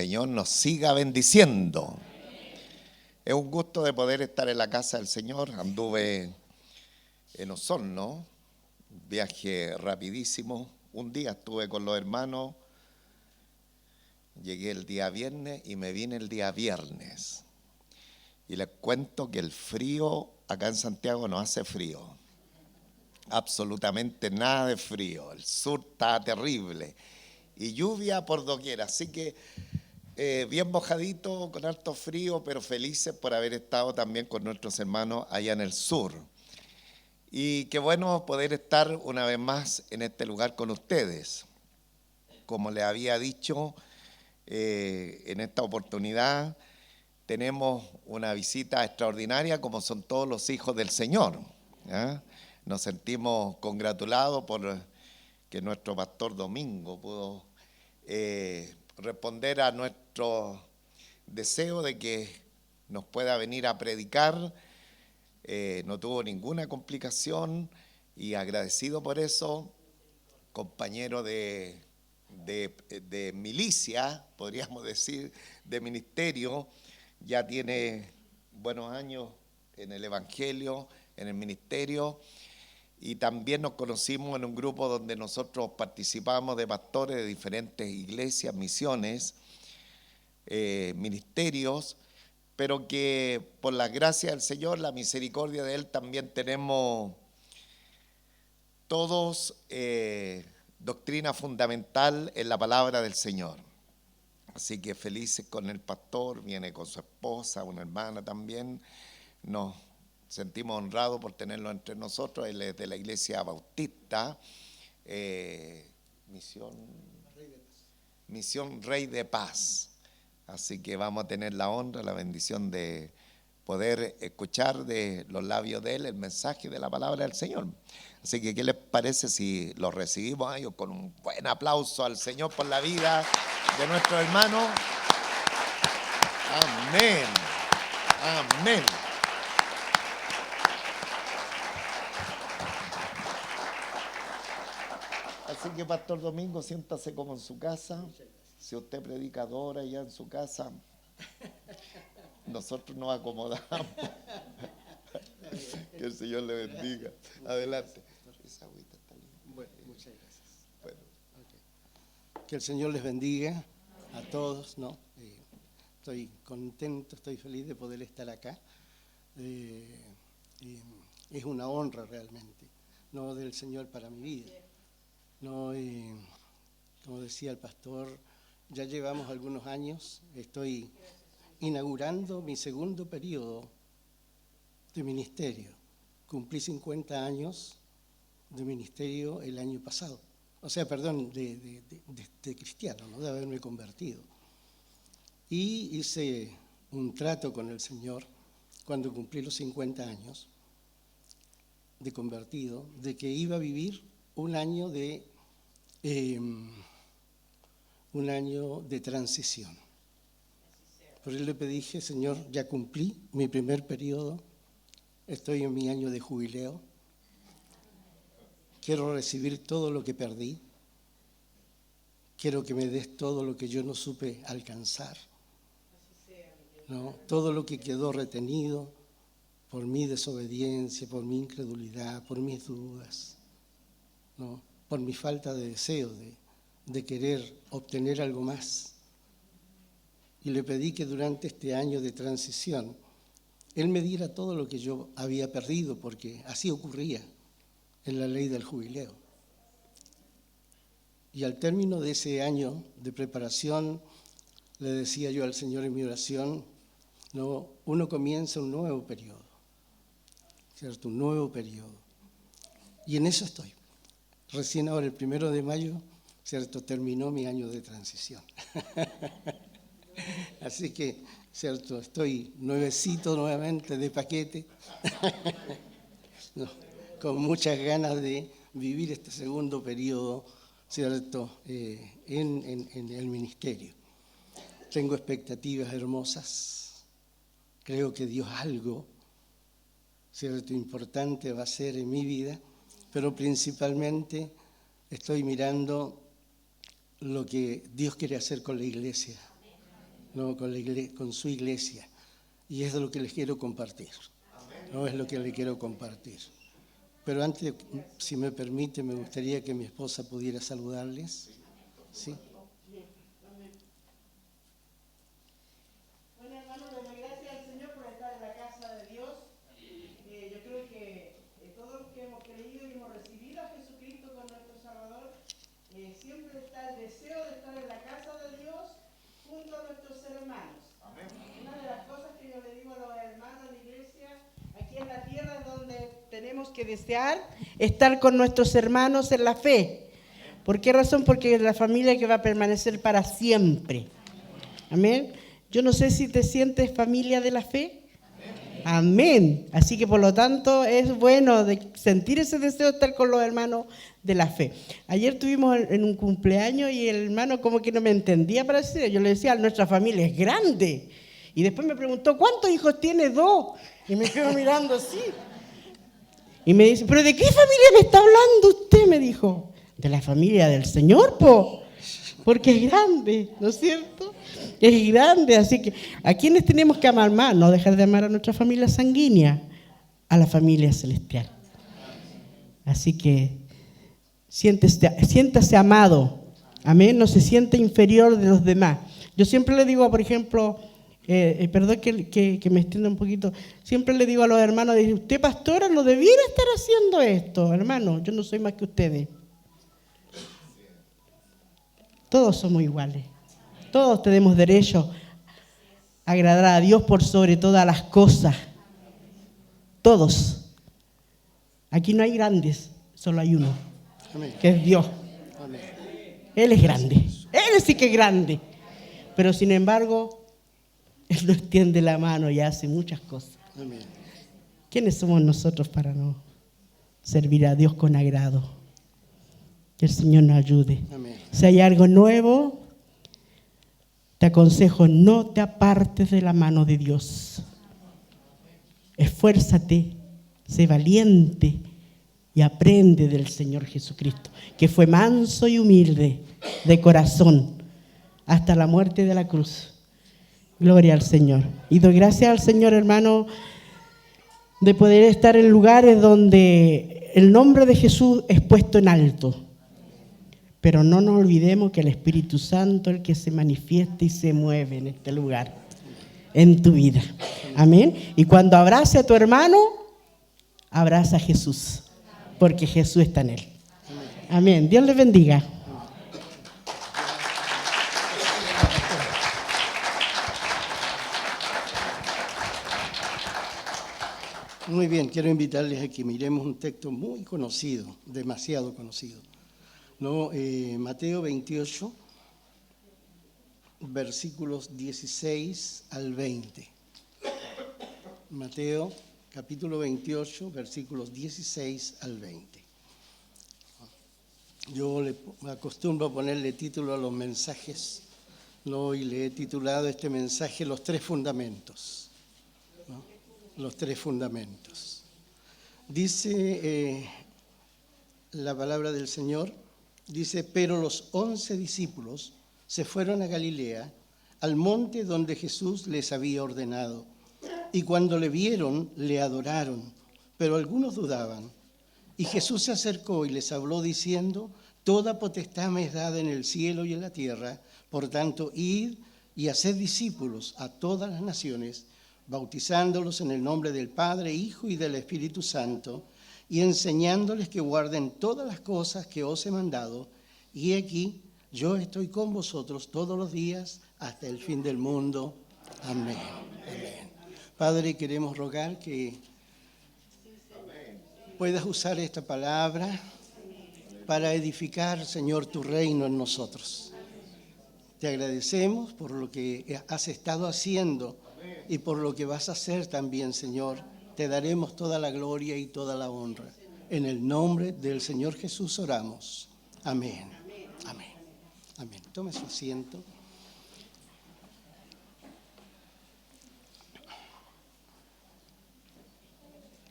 Señor nos siga bendiciendo. Es un gusto de poder estar en la casa del Señor. Anduve en Osorno, viaje rapidísimo. Un día estuve con los hermanos, llegué el día viernes y me vine el día viernes. Y les cuento que el frío acá en Santiago no hace frío. Absolutamente nada de frío. El sur está terrible. Y lluvia por doquier. Así que bien mojadito, con harto frío, pero felices por haber estado también con nuestros hermanos allá en el sur. Y qué bueno poder estar una vez más en este lugar con ustedes. Como les había dicho, en esta oportunidad tenemos una visita extraordinaria, como son todos los hijos del Señor. ¿Ya? Nos sentimos congratulados por que nuestro pastor Domingo pudo responder a nuestro deseo de que nos pueda venir a predicar. No tuvo ninguna complicación y agradecido por eso, compañero de milicia, podríamos decir, de ministerio, ya tiene buenos años en el Evangelio, en el ministerio. Y también nos conocimos en un grupo donde nosotros participamos de pastores de diferentes iglesias, misiones, ministerios, pero que por la gracia del Señor, la misericordia de Él, también tenemos todos doctrina fundamental en la palabra del Señor. Así que felices con el pastor, viene con su esposa, una hermana también. Nos sentimos honrados por tenerlo entre nosotros. Él es de la iglesia bautista, Misión Rey de Paz. Así que vamos a tener la honra, la bendición de poder escuchar de los labios de él el mensaje de la palabra del Señor. Así que, ¿qué les parece si los recibimos a ellos con un buen aplauso al Señor por la vida de nuestro hermano? Amén. Amén. Así que, Pastor Domingo, siéntase como en su casa. Si usted predicadora ya en su casa, nosotros nos acomodamos. Que el Señor le bendiga. Adelante. Bueno, muchas gracias. Bueno. Okay. Que el Señor les bendiga a todos, ¿no? Estoy contento, estoy feliz de poder estar acá. Es una honra realmente, no del Señor para mi vida. No, como decía el pastor, ya llevamos algunos años, estoy inaugurando mi segundo periodo de ministerio. Cumplí 50 años de ministerio el año pasado, de cristiano, ¿no? De haberme convertido. Y hice un trato con el Señor cuando cumplí los 50 años de convertido, de que iba a vivir un año de transición. Por eso le pedí, Señor, ya cumplí mi primer periodo, estoy en mi año de jubileo, quiero recibir todo lo que perdí, quiero que me des todo lo que yo no supe alcanzar, ¿no? Todo lo que quedó retenido por mi desobediencia, por mi incredulidad, por mis dudas, ¿no? Por mi falta de deseo de querer obtener algo más. Y le pedí que durante este año de transición Él me diera todo lo que yo había perdido, porque así ocurría en la ley del jubileo. Y al término de ese año de preparación, le decía yo al Señor en mi oración, no, uno comienza un nuevo periodo, ¿cierto? Un nuevo periodo. Y en eso estoy. Recién ahora, el 1 de mayo, ¿cierto? Terminó mi año de transición. Así que, ¿cierto? Estoy nuevecito nuevamente de paquete, no, con muchas ganas de vivir este segundo periodo, ¿cierto? En el ministerio. Tengo expectativas hermosas. Creo que Dios algo, ¿cierto? Importante va a hacer en mi vida, pero principalmente estoy mirando lo que Dios quiere hacer con la iglesia. ¿no? Con su iglesia. Y es de lo que les quiero compartir. No es lo que les quiero compartir. Pero antes, si me permite, me gustaría que mi esposa pudiera saludarles. ¿Sí? Bueno, hermano, le doy gracias al Señor por estar en la casa de Dios. Yo creo que todos los que hemos creído y hemos recibido a Jesucristo como nuestro Salvador, siempre está el deseo de estar en la casa de Dios junto a nuestros hermanos. Amén. Una de las cosas que yo le digo a los hermanos de la iglesia, aquí en la tierra es donde tenemos que desear estar con nuestros hermanos en la fe. ¿Por qué razón? Porque es la familia que va a permanecer para siempre. Amén. Yo no sé si te sientes familia de la fe. Amén. Así que por lo tanto es bueno de sentir ese deseo de estar con los hermanos de la fe. Ayer estuvimos en un cumpleaños y el hermano como que no me entendía para decir. Yo le decía, nuestra familia es grande. Y después me preguntó, ¿cuántos hijos tiene? 2. Y me quedo mirando así. Y me dice, ¿pero de qué familia me está hablando usted? Me dijo, de la familia del Señor, porque es grande, ¿no es cierto? Es grande, así que ¿a quiénes tenemos que amar más? No dejar de amar a nuestra familia sanguínea, a la familia celestial. Así que siéntase amado, amén, no se siente inferior de los demás. Yo siempre le digo, por ejemplo, perdón que me extienda un poquito, siempre le digo a los hermanos, usted pastora no debiera estar haciendo esto, hermano, yo no soy más que ustedes. Todos somos iguales, todos tenemos derecho a agradar a Dios por sobre todas las cosas, todos. Aquí no hay grandes, solo hay uno, amén, que es Dios. Amén. Él es grande, Él sí que es grande, pero sin embargo, Él nos extiende la mano y hace muchas cosas. Amén. ¿Quiénes somos nosotros para no servir a Dios con agrado? Que el Señor nos ayude. Amén. Si hay algo nuevo, te aconsejo, no te apartes de la mano de Dios. Esfuérzate, sé valiente y aprende del Señor Jesucristo, que fue manso y humilde de corazón hasta la muerte de la cruz. Gloria al Señor. Y doy gracias al Señor, hermano, de poder estar en lugares donde el nombre de Jesús es puesto en alto. Pero no nos olvidemos que el Espíritu Santo es el que se manifiesta y se mueve en este lugar, en tu vida. Amén. Y cuando abrace a tu hermano, abraza a Jesús, porque Jesús está en él. Amén. Dios les bendiga. Muy bien, quiero invitarles a que miremos un texto muy conocido, demasiado conocido. ¿No? Mateo 28, versículos 16 al 20. Mateo, capítulo 28, versículos 16 al 20. Yo me acostumbro a ponerle título a los mensajes, ¿no? Y le he titulado este mensaje Los 3 fundamentos. ¿No? Los 3 fundamentos. Dice la palabra del Señor. Dice, pero los 11 discípulos se fueron a Galilea, al monte donde Jesús les había ordenado. Y cuando le vieron, le adoraron, pero algunos dudaban. Y Jesús se acercó y les habló diciendo, toda potestad me es dada en el cielo y en la tierra, por tanto, id y haced discípulos a todas las naciones, bautizándolos en el nombre del Padre, Hijo y del Espíritu Santo, y enseñándoles que guarden todas las cosas que os he mandado, y aquí yo estoy con vosotros todos los días hasta el fin del mundo. Amén. Amén. Padre, queremos rogar que puedas usar esta palabra para edificar, Señor, tu reino en nosotros. Te agradecemos por lo que has estado haciendo y por lo que vas a hacer también, Señor. Te daremos toda la gloria y toda la honra. En el nombre del Señor Jesús oramos. Amén. Amén. Amén. Tome su asiento.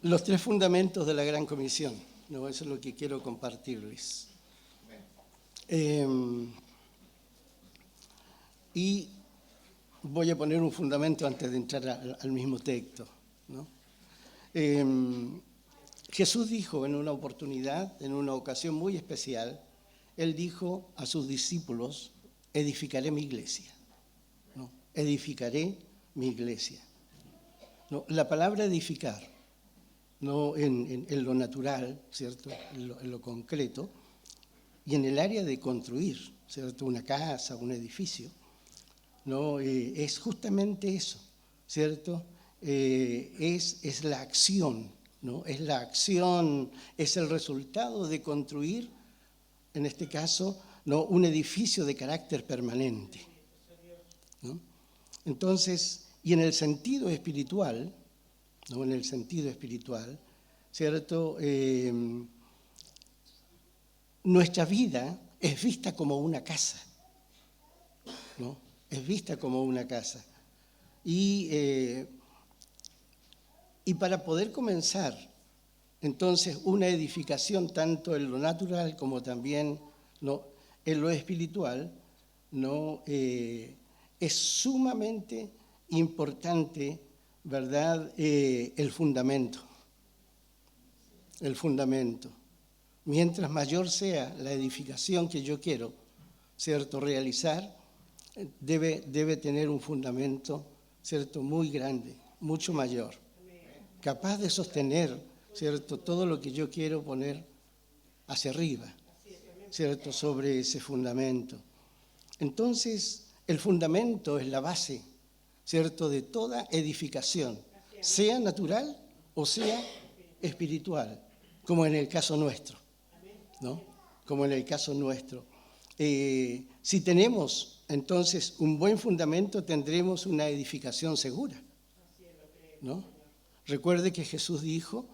Los 3 fundamentos de la Gran Comisión. No, eso es lo que quiero compartirles. Y voy a poner un fundamento antes de entrar al mismo texto, ¿no? Jesús dijo en una oportunidad, en una ocasión muy especial, Él dijo a sus discípulos, edificaré mi iglesia, ¿no? Edificaré mi iglesia. No, la palabra edificar, no en lo natural, ¿cierto? En lo concreto, y en el área de construir, ¿cierto? Una casa, un edificio, ¿no? Es justamente eso, ¿cierto? Es la acción, ¿no? Es la acción, es el resultado de construir, en este caso, ¿no? Un edificio de carácter permanente, ¿no? Entonces, y en el sentido espiritual, ¿no? En el sentido espiritual, ¿cierto? Nuestra vida es vista como una casa, ¿no? Es vista como una casa. Y para poder comenzar, entonces, una edificación tanto en lo natural como también, ¿no? En lo espiritual, ¿no? Es sumamente importante, ¿verdad? El fundamento. El fundamento. Mientras mayor sea la edificación que yo quiero, ¿cierto?, realizar, debe tener un fundamento, ¿cierto?, muy grande, mucho mayor, capaz de sostener, ¿cierto?, todo lo que yo quiero poner hacia arriba, ¿cierto?, sobre ese fundamento. Entonces, el fundamento es la base, ¿cierto?, de toda edificación, sea natural o sea espiritual, como en el caso nuestro, ¿no? Como en el caso nuestro. Si tenemos entonces un buen fundamento, tendremos una edificación segura, ¿no? Recuerde que Jesús dijo,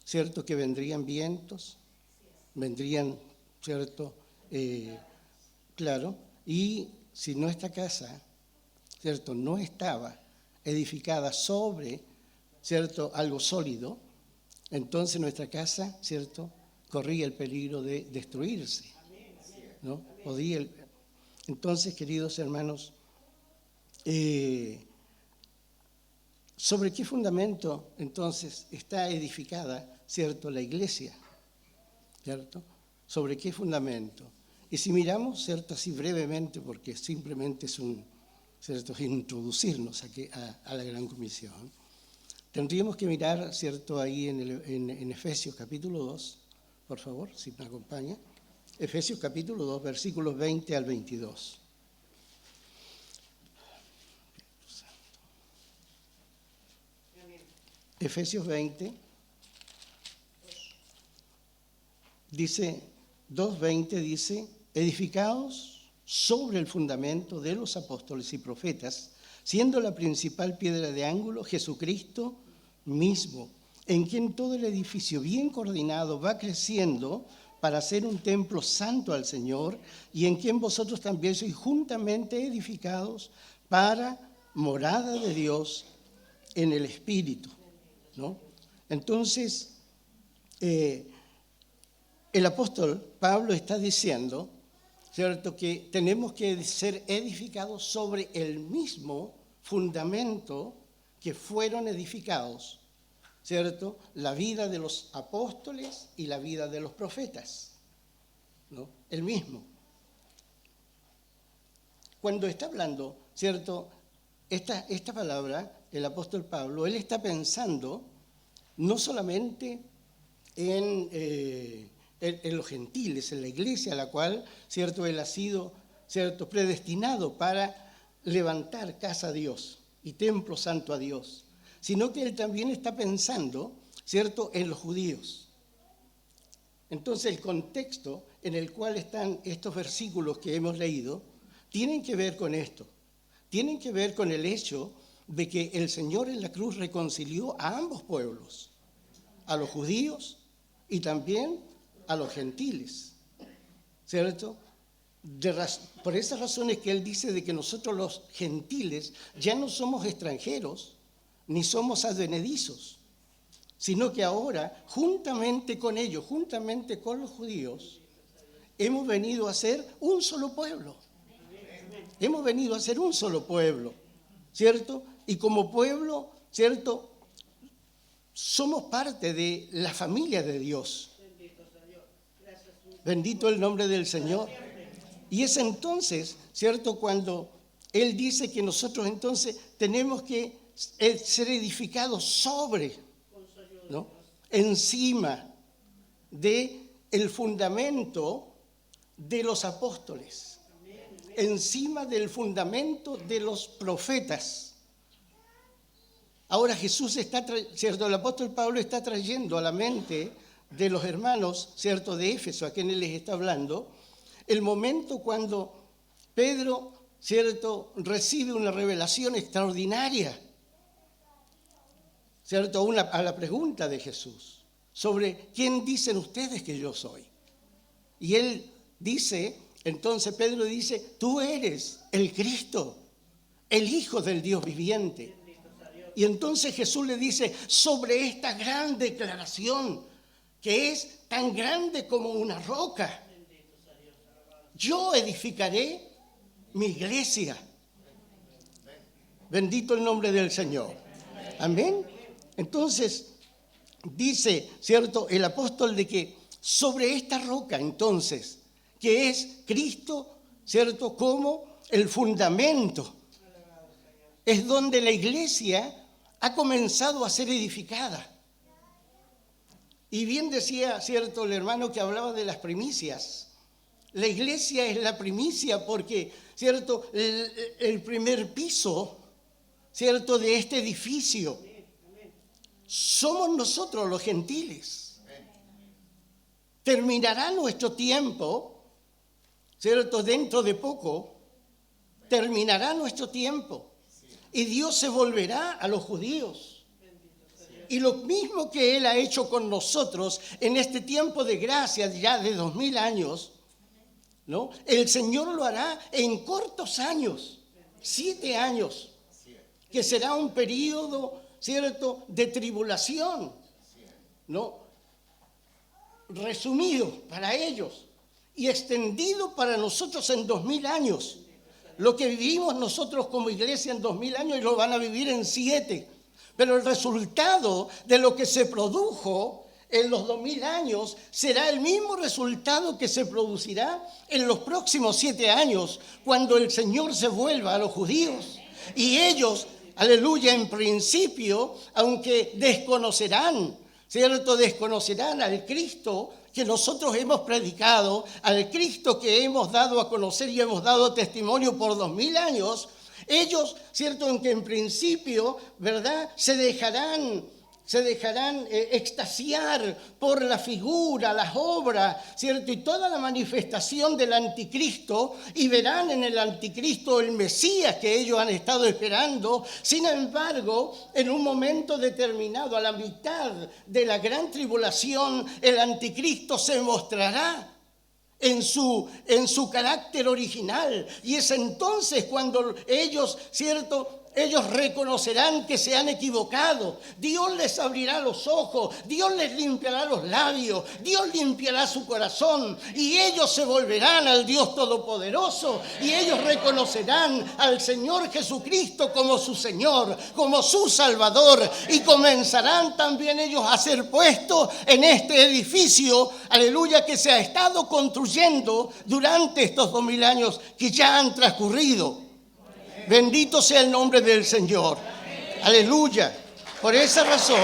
¿cierto?, que vendrían vientos, vendrían, ¿cierto?, claro, y si nuestra casa, ¿cierto?, no estaba edificada sobre, ¿cierto?, algo sólido, entonces nuestra casa, ¿cierto?, corría el peligro de destruirse, ¿no? Entonces, queridos hermanos, ¿sobre qué fundamento entonces está edificada, ¿cierto?, la iglesia? ¿Cierto? ¿Sobre qué fundamento? Y si miramos, ¿cierto?, así brevemente, porque simplemente es ¿cierto?, introducirnos aquí a la Gran Comisión, tendríamos que mirar, ¿cierto?, ahí en Efesios capítulo 2, por favor, si me acompaña. Efesios capítulo 2, versículos 20 al 22. Efesios 20, dice, 2:20 dice, edificaos sobre el fundamento de los apóstoles y profetas, siendo la principal piedra de ángulo Jesucristo mismo, en quien todo el edificio bien coordinado va creciendo para ser un templo santo al Señor, y en quien vosotros también sois juntamente edificados para morada de Dios en el Espíritu, ¿no? Entonces, el apóstol Pablo está diciendo, ¿cierto?, que tenemos que ser edificados sobre el mismo fundamento que fueron edificados, ¿cierto?, la vida de los apóstoles y la vida de los profetas, ¿no? El mismo. Cuando está hablando, ¿cierto?, esta palabra, el apóstol Pablo, él está pensando no solamente en los gentiles, en la iglesia a la cual, ¿cierto?, él ha sido, ¿cierto?, predestinado para levantar casa a Dios y templo santo a Dios, sino que él también está pensando, ¿cierto?, en los judíos. Entonces el contexto en el cual están estos versículos que hemos leído tienen que ver con esto, tienen que ver con el hecho de que el Señor en la cruz reconcilió a ambos pueblos, a los judíos y también a los gentiles, ¿cierto? Por esas razones que él dice de que nosotros los gentiles ya no somos extranjeros ni somos advenedizos, sino que ahora, juntamente con ellos, juntamente con los judíos, hemos venido a ser un solo pueblo. Hemos venido a ser un solo pueblo, ¿cierto? Y como pueblo, ¿cierto? Somos parte de la familia de Dios. Bendito el nombre del Señor. Y es entonces, ¿cierto? Cuando Él dice que nosotros entonces tenemos que ser edificados sobre, ¿no? Encima del fundamento de los apóstoles, encima del fundamento de los profetas. Ahora Jesús está, ¿cierto? El apóstol Pablo está trayendo a la mente de los hermanos, ¿cierto? De Éfeso, a quienes les está hablando, el momento cuando Pedro, ¿cierto? Recibe una revelación extraordinaria, ¿cierto? A la pregunta de Jesús sobre quién dicen ustedes que yo soy. Y él dice, entonces Pedro dice, tú eres el Cristo, el Hijo del Dios viviente. Y entonces Jesús le dice, sobre esta gran declaración, que es tan grande como una roca, yo edificaré mi iglesia. Bendito el nombre del Señor. Amén. Entonces, dice, ¿cierto? El apóstol de que sobre esta roca, entonces, que es Cristo, ¿cierto? Como el fundamento, es donde la iglesia ha comenzado a ser edificada. Y bien decía, ¿cierto? El hermano que hablaba de las primicias. La iglesia es la primicia porque, ¿cierto? El primer piso, ¿cierto? De este edificio somos nosotros los gentiles. Terminará nuestro tiempo, ¿cierto? Dentro de poco, terminará nuestro tiempo y Dios se volverá a los judíos. Y lo mismo que Él ha hecho con nosotros en este tiempo de gracia ya de 2000 años, ¿no? El Señor lo hará en cortos años, 7 años, que será un periodo, ¿cierto?, de tribulación, ¿no? Resumido para ellos y extendido para nosotros en 2000 años. Lo que vivimos nosotros como iglesia en 2000 años, y lo van a vivir en 7. Pero el resultado de lo que se produjo en los 2000 años será el mismo resultado que se producirá en los próximos 7 años, cuando el Señor se vuelva a los judíos. Y ellos, aleluya, en principio, aunque desconocerán, ¿cierto? Desconocerán al Cristo que nosotros hemos predicado, al Cristo que hemos dado a conocer y hemos dado testimonio por 2000 años, ellos, ¿cierto? Aunque en principio, ¿verdad?, se dejarán extasiar por la figura, las obras, ¿cierto? Y toda la manifestación del anticristo, y verán en el anticristo el Mesías que ellos han estado esperando. Sin embargo, en un momento determinado, a la mitad de la gran tribulación, el anticristo se mostrará en su carácter original, y es entonces cuando ellos, ¿cierto?, ellos reconocerán que se han equivocado. Dios les abrirá los ojos, Dios les limpiará los labios, Dios limpiará su corazón, y ellos se volverán al Dios Todopoderoso, y ellos reconocerán al Señor Jesucristo como su Señor, como su Salvador, y comenzarán también ellos a ser puestos en este edificio, aleluya, que se ha estado construyendo durante estos 2000 años que ya han transcurrido. Bendito sea el nombre del Señor. Aleluya. Por esa razón,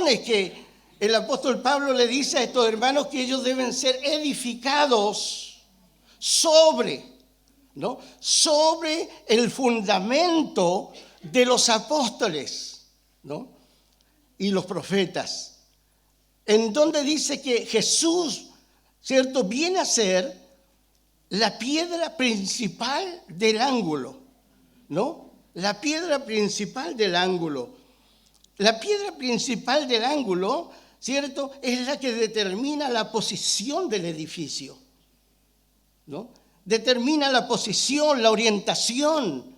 es que el apóstol Pablo le dice a estos hermanos que ellos deben ser edificados sobre, ¿no?, sobre el fundamento de los apóstoles, ¿no?, y los profetas, en donde dice que Jesús, ¿cierto?, viene a ser la piedra principal del ángulo, ¿no? La piedra principal del ángulo. La piedra principal del ángulo, ¿cierto?, es la que determina la posición del edificio, ¿no? Determina la posición, la orientación,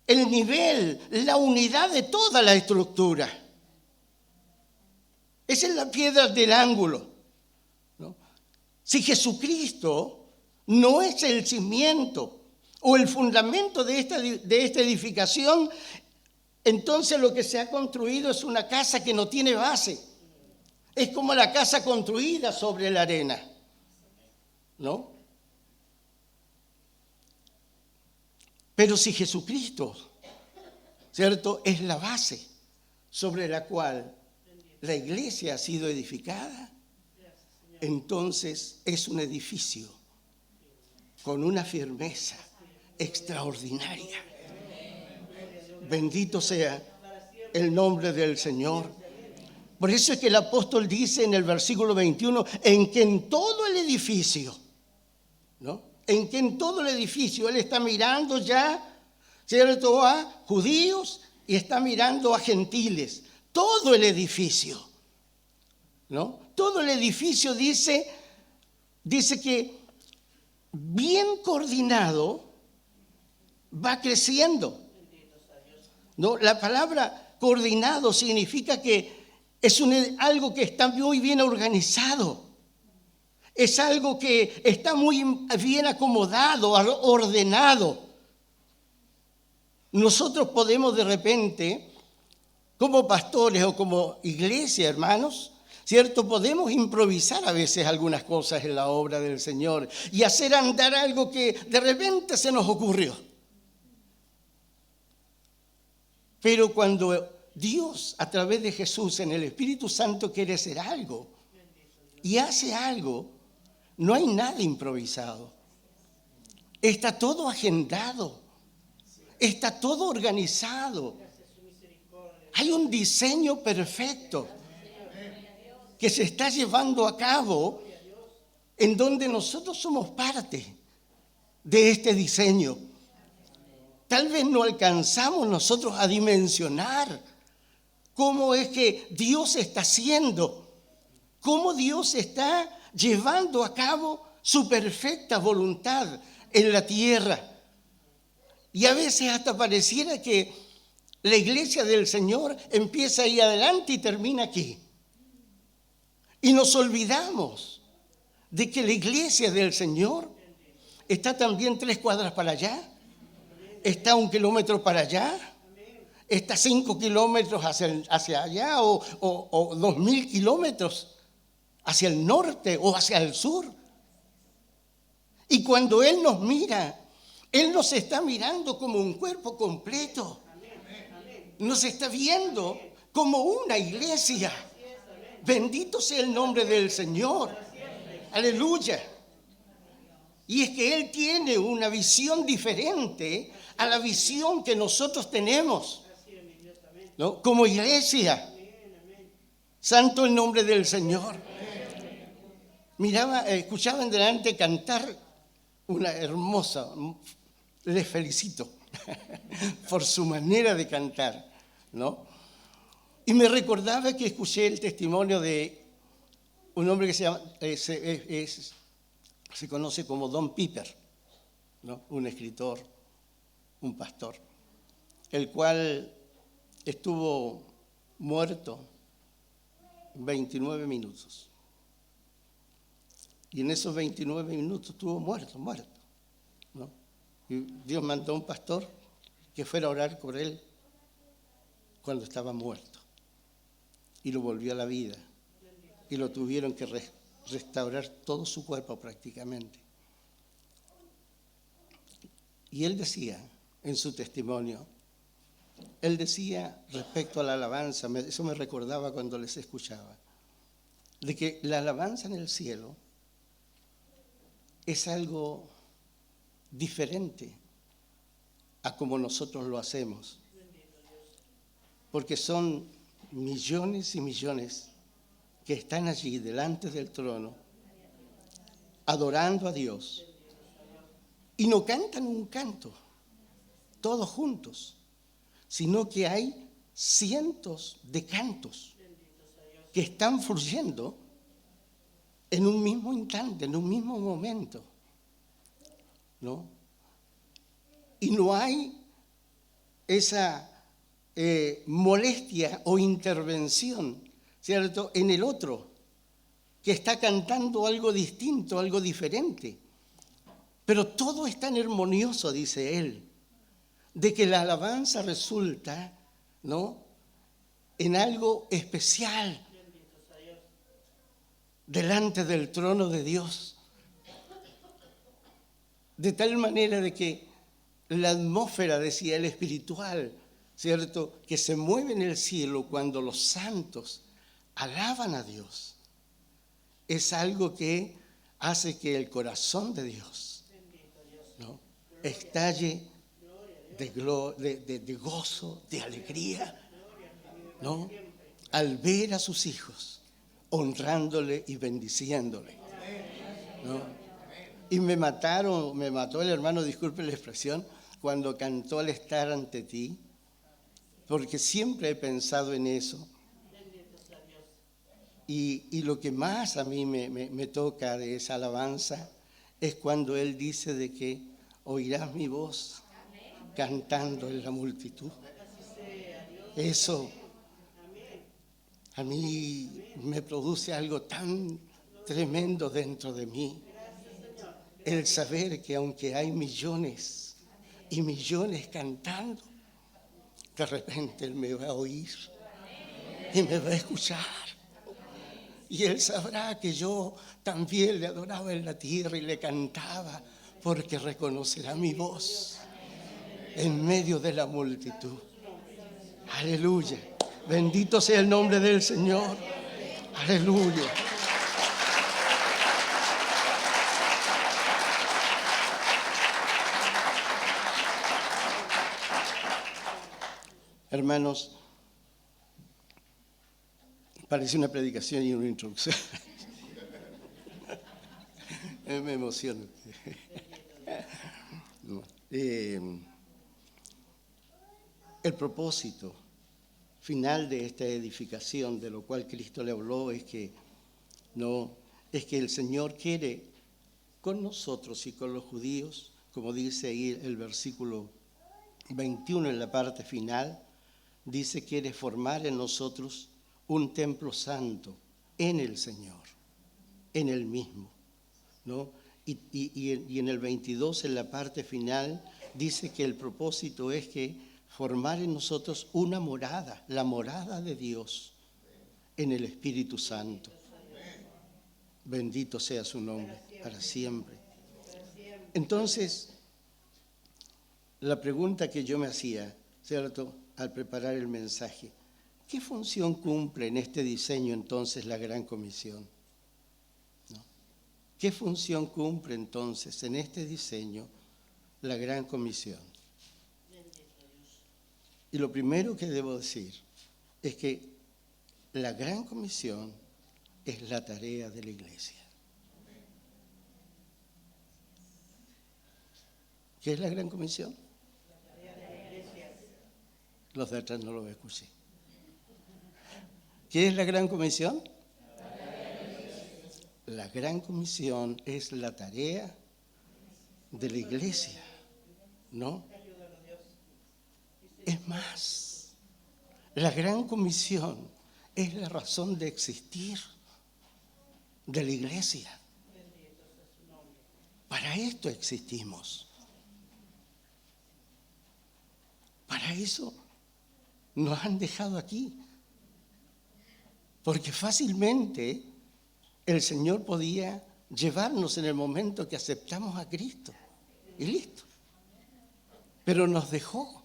el nivel, la unidad de toda la estructura. Esa es la piedra del ángulo, ¿no? Si Jesucristo no es el cimiento o el fundamento de esta edificación, entonces lo que se ha construido es una casa que no tiene base. Es como la casa construida sobre la arena, ¿no? Pero si Jesucristo, ¿cierto?, es la base sobre la cual la iglesia ha sido edificada, entonces es un edificio con una firmeza extraordinaria. Bendito sea el nombre del Señor. Por eso es que el apóstol dice en el versículo 21, en que en todo el edificio, ¿no? En que en todo el edificio él está mirando ya, ¿cierto?, a judíos y está mirando a gentiles. Todo el edificio, ¿no? Todo el edificio dice que bien coordinado va creciendo, ¿no? La palabra coordinado significa que es algo que está muy bien organizado. Es algo que está muy bien acomodado, ordenado. Nosotros podemos de repente, como pastores o como iglesia, hermanos, ¿cierto?, podemos improvisar a veces algunas cosas en la obra del Señor y hacer andar algo que de repente se nos ocurrió. Pero cuando Dios, a través de Jesús, en el Espíritu Santo, quiere hacer algo y hace algo, no hay nada improvisado. Está todo agendado, está todo organizado. Hay un diseño perfecto que se está llevando a cabo en donde nosotros somos parte de este diseño. Tal vez no alcanzamos nosotros a dimensionar cómo es que Dios está haciendo, cómo Dios está llevando a cabo su perfecta voluntad en la tierra. Y a veces hasta pareciera que la iglesia del Señor empieza ahí adelante y termina aquí. Y nos olvidamos de que la iglesia del Señor está también 3 cuadras para allá, está 1 kilómetro para allá, está 5 kilómetros hacia allá o 2000 kilómetros hacia el norte o hacia el sur. Y cuando Él nos mira, Él nos está mirando como un cuerpo completo. Nos está viendo como una iglesia. Bendito sea el nombre del Señor. Aleluya. Y es que Él tiene una visión diferente a la visión que nosotros tenemos, ¿no?, como iglesia. Santo el nombre del Señor. Escuchaba en delante cantar una hermosa, les felicito por su manera de cantar, ¿no? Y me recordaba que escuché el testimonio de un hombre que se conoce como Don Piper, ¿no?, un escritor, un pastor, el cual estuvo muerto 29 minutos. Y en esos 29 minutos estuvo muerto, ¿no? Y Dios mandó a un pastor que fuera a orar por él cuando estaba muerto. Y lo volvió a la vida. Y lo tuvieron que restaurar todo su cuerpo prácticamente. Y él decía en su testimonio, él decía respecto a la alabanza, eso me recordaba cuando les escuchaba, de que la alabanza en el cielo es algo diferente a como nosotros lo hacemos. Porque son millones y millones que están allí delante del trono, adorando a Dios. Y no cantan un canto, todos juntos, sino que hay cientos de cantos que están fluyendo en un mismo instante, en un mismo momento, ¿no? Y no hay esa molestia o intervención, ¿cierto?, en el otro, que está cantando algo distinto, algo diferente. Pero todo es tan armonioso, dice él, de que la alabanza resulta, ¿no?, en algo especial delante del trono de Dios. De tal manera de que la atmósfera, decía él, espiritual, ¿cierto?, que se mueve en el cielo cuando los santos alaban a Dios, es algo que hace que el corazón de Dios, ¿no?, estalle de gozo, de alegría, ¿no?, al ver a sus hijos honrándole y bendiciéndole, ¿no? Y me mató el hermano, disculpe la expresión, cuando cantó Al estar ante ti, porque siempre he pensado en eso. Y lo que más a mí me toca de esa alabanza es cuando él dice de que oirás mi voz cantando en la multitud. Eso a mí me produce algo tan tremendo dentro de mí. El saber que aunque hay millones y millones cantando, de repente Él me va a oír y me va a escuchar. Y Él sabrá que yo también le adoraba en la tierra y le cantaba, porque reconocerá mi voz en medio de la multitud. Aleluya. Bendito sea el nombre del Señor. Aleluya. Hermanos, parece una predicación y una introducción. Me emociono. El propósito final de esta edificación, de lo cual Cristo le habló, es que el Señor quiere con nosotros y con los judíos, como dice ahí el versículo 21 en la parte final, dice, quiere formar en nosotros un templo santo en el Señor, en Él mismo, ¿no? Y en el 22, en la parte final, dice que el propósito es que formar en nosotros una morada, la morada de Dios en el Espíritu Santo. Bendito sea su nombre para siempre. Entonces, la pregunta que yo me hacía, ¿cierto?, al preparar el mensaje, ¿qué función cumple en este diseño entonces la Gran Comisión? ¿No? ¿Qué función cumple entonces en este diseño la Gran Comisión? Y lo primero que debo decir es que la Gran Comisión es la tarea de la Iglesia. ¿Qué es la Gran Comisión? Los de atrás no lo escuché. ¿Qué es la Gran Comisión? La Gran Comisión es la tarea de la Iglesia, ¿no? Es más, la Gran Comisión es la razón de existir de la Iglesia. Para esto existimos. Para eso nos han dejado aquí. Porque fácilmente el Señor podía llevarnos en el momento que aceptamos a Cristo. Y listo. Pero nos dejó.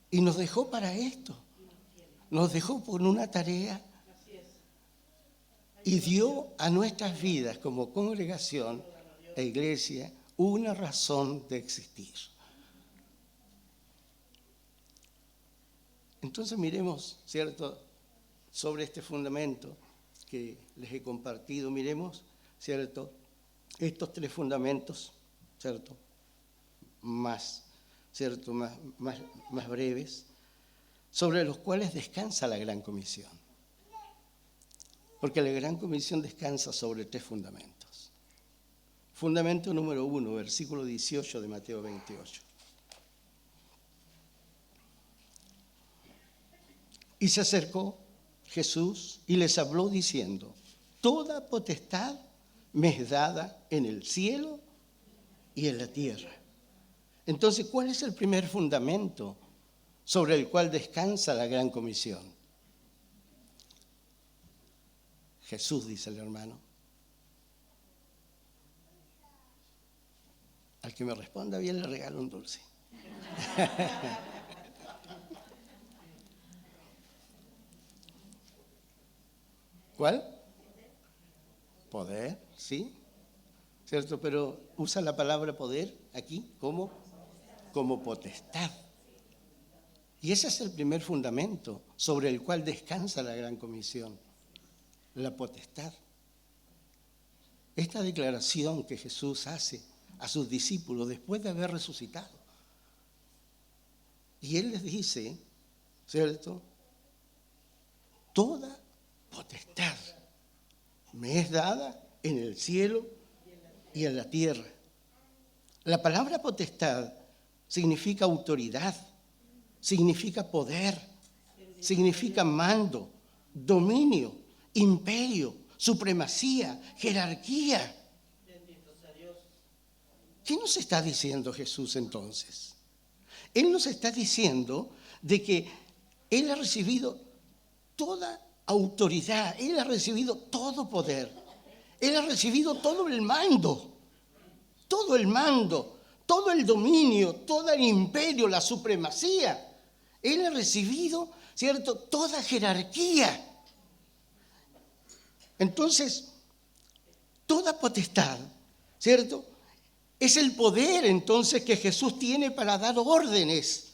Y nos dejó para esto. Nos dejó por una tarea. Y dio a nuestras vidas como congregación e iglesia una razón de existir. Entonces miremos, ¿cierto?, sobre este fundamento que les he compartido, miremos, ¿cierto?, estos tres fundamentos, ¿cierto?, ¿cierto?, más breves, sobre los cuales descansa la Gran Comisión. Porque la Gran Comisión descansa sobre tres fundamentos. Fundamento número 1, versículo 18 de Mateo 28. Y se acercó Jesús y les habló diciendo, toda potestad me es dada en el cielo y en la tierra. Entonces, ¿cuál es el primer fundamento sobre el cual descansa la gran comisión? Jesús, dice el hermano. Al que me responda bien le regalo un dulce. ¿Cuál? Poder, sí, ¿cierto? Pero usa la palabra poder aquí como potestad. Y ese es el primer fundamento sobre el cual descansa la gran comisión, la potestad. Esta declaración que Jesús hace a sus discípulos después de haber resucitado. Y Él les dice, ¿cierto? Toda potestad me es dada en el cielo y en la tierra. La palabra potestad significa autoridad, significa poder, significa mando, dominio, imperio, supremacía, jerarquía. ¿Qué nos está diciendo Jesús entonces? Él nos está diciendo de que Él ha recibido toda autoridad, Él ha recibido todo poder, Él ha recibido todo el mando, todo el dominio, todo el imperio, la supremacía. Él ha recibido, ¿cierto?, toda jerarquía. Entonces, toda potestad, ¿cierto?, es el poder entonces que Jesús tiene para dar órdenes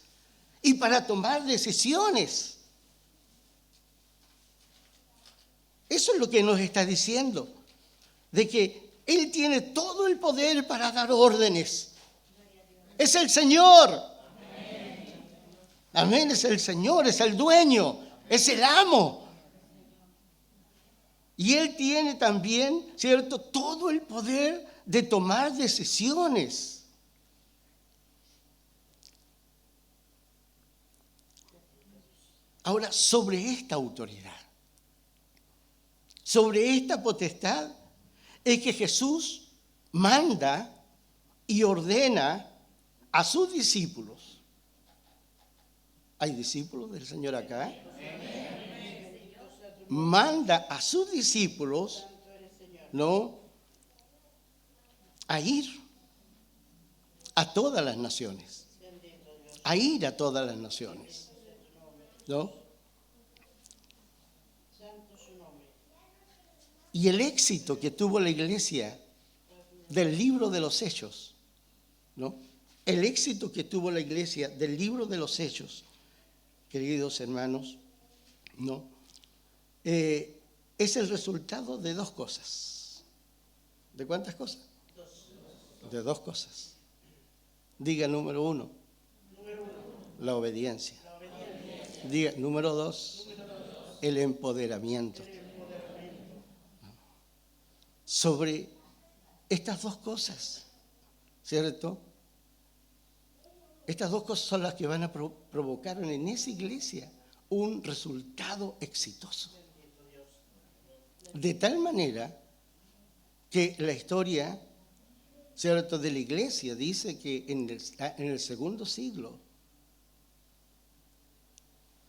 y para tomar decisiones. Eso es lo que nos está diciendo, de que Él tiene todo el poder para dar órdenes. Es el Señor. Amén, es el Señor, es el dueño, es el amo. Y Él tiene también, ¿cierto?, todo el poder de tomar decisiones. Ahora, sobre esta autoridad, sobre esta potestad, es que Jesús manda y ordena a sus discípulos. ¿Hay discípulos del Señor acá? Manda a sus discípulos, ¿no?, a ir a todas las naciones, a ir a todas las naciones, ¿no? Y el éxito que tuvo la iglesia del libro de los Hechos, ¿no? El éxito que tuvo la iglesia del libro de los Hechos, queridos hermanos, ¿no?, es el resultado de dos cosas. ¿De cuántas cosas? De dos cosas. Diga número uno, la obediencia. Diga número dos, el empoderamiento. Sobre estas dos cosas, ¿cierto? Estas dos cosas son las que van a provocar en esa iglesia un resultado exitoso. De tal manera que la historia, ¿cierto?, de la iglesia dice que en el segundo siglo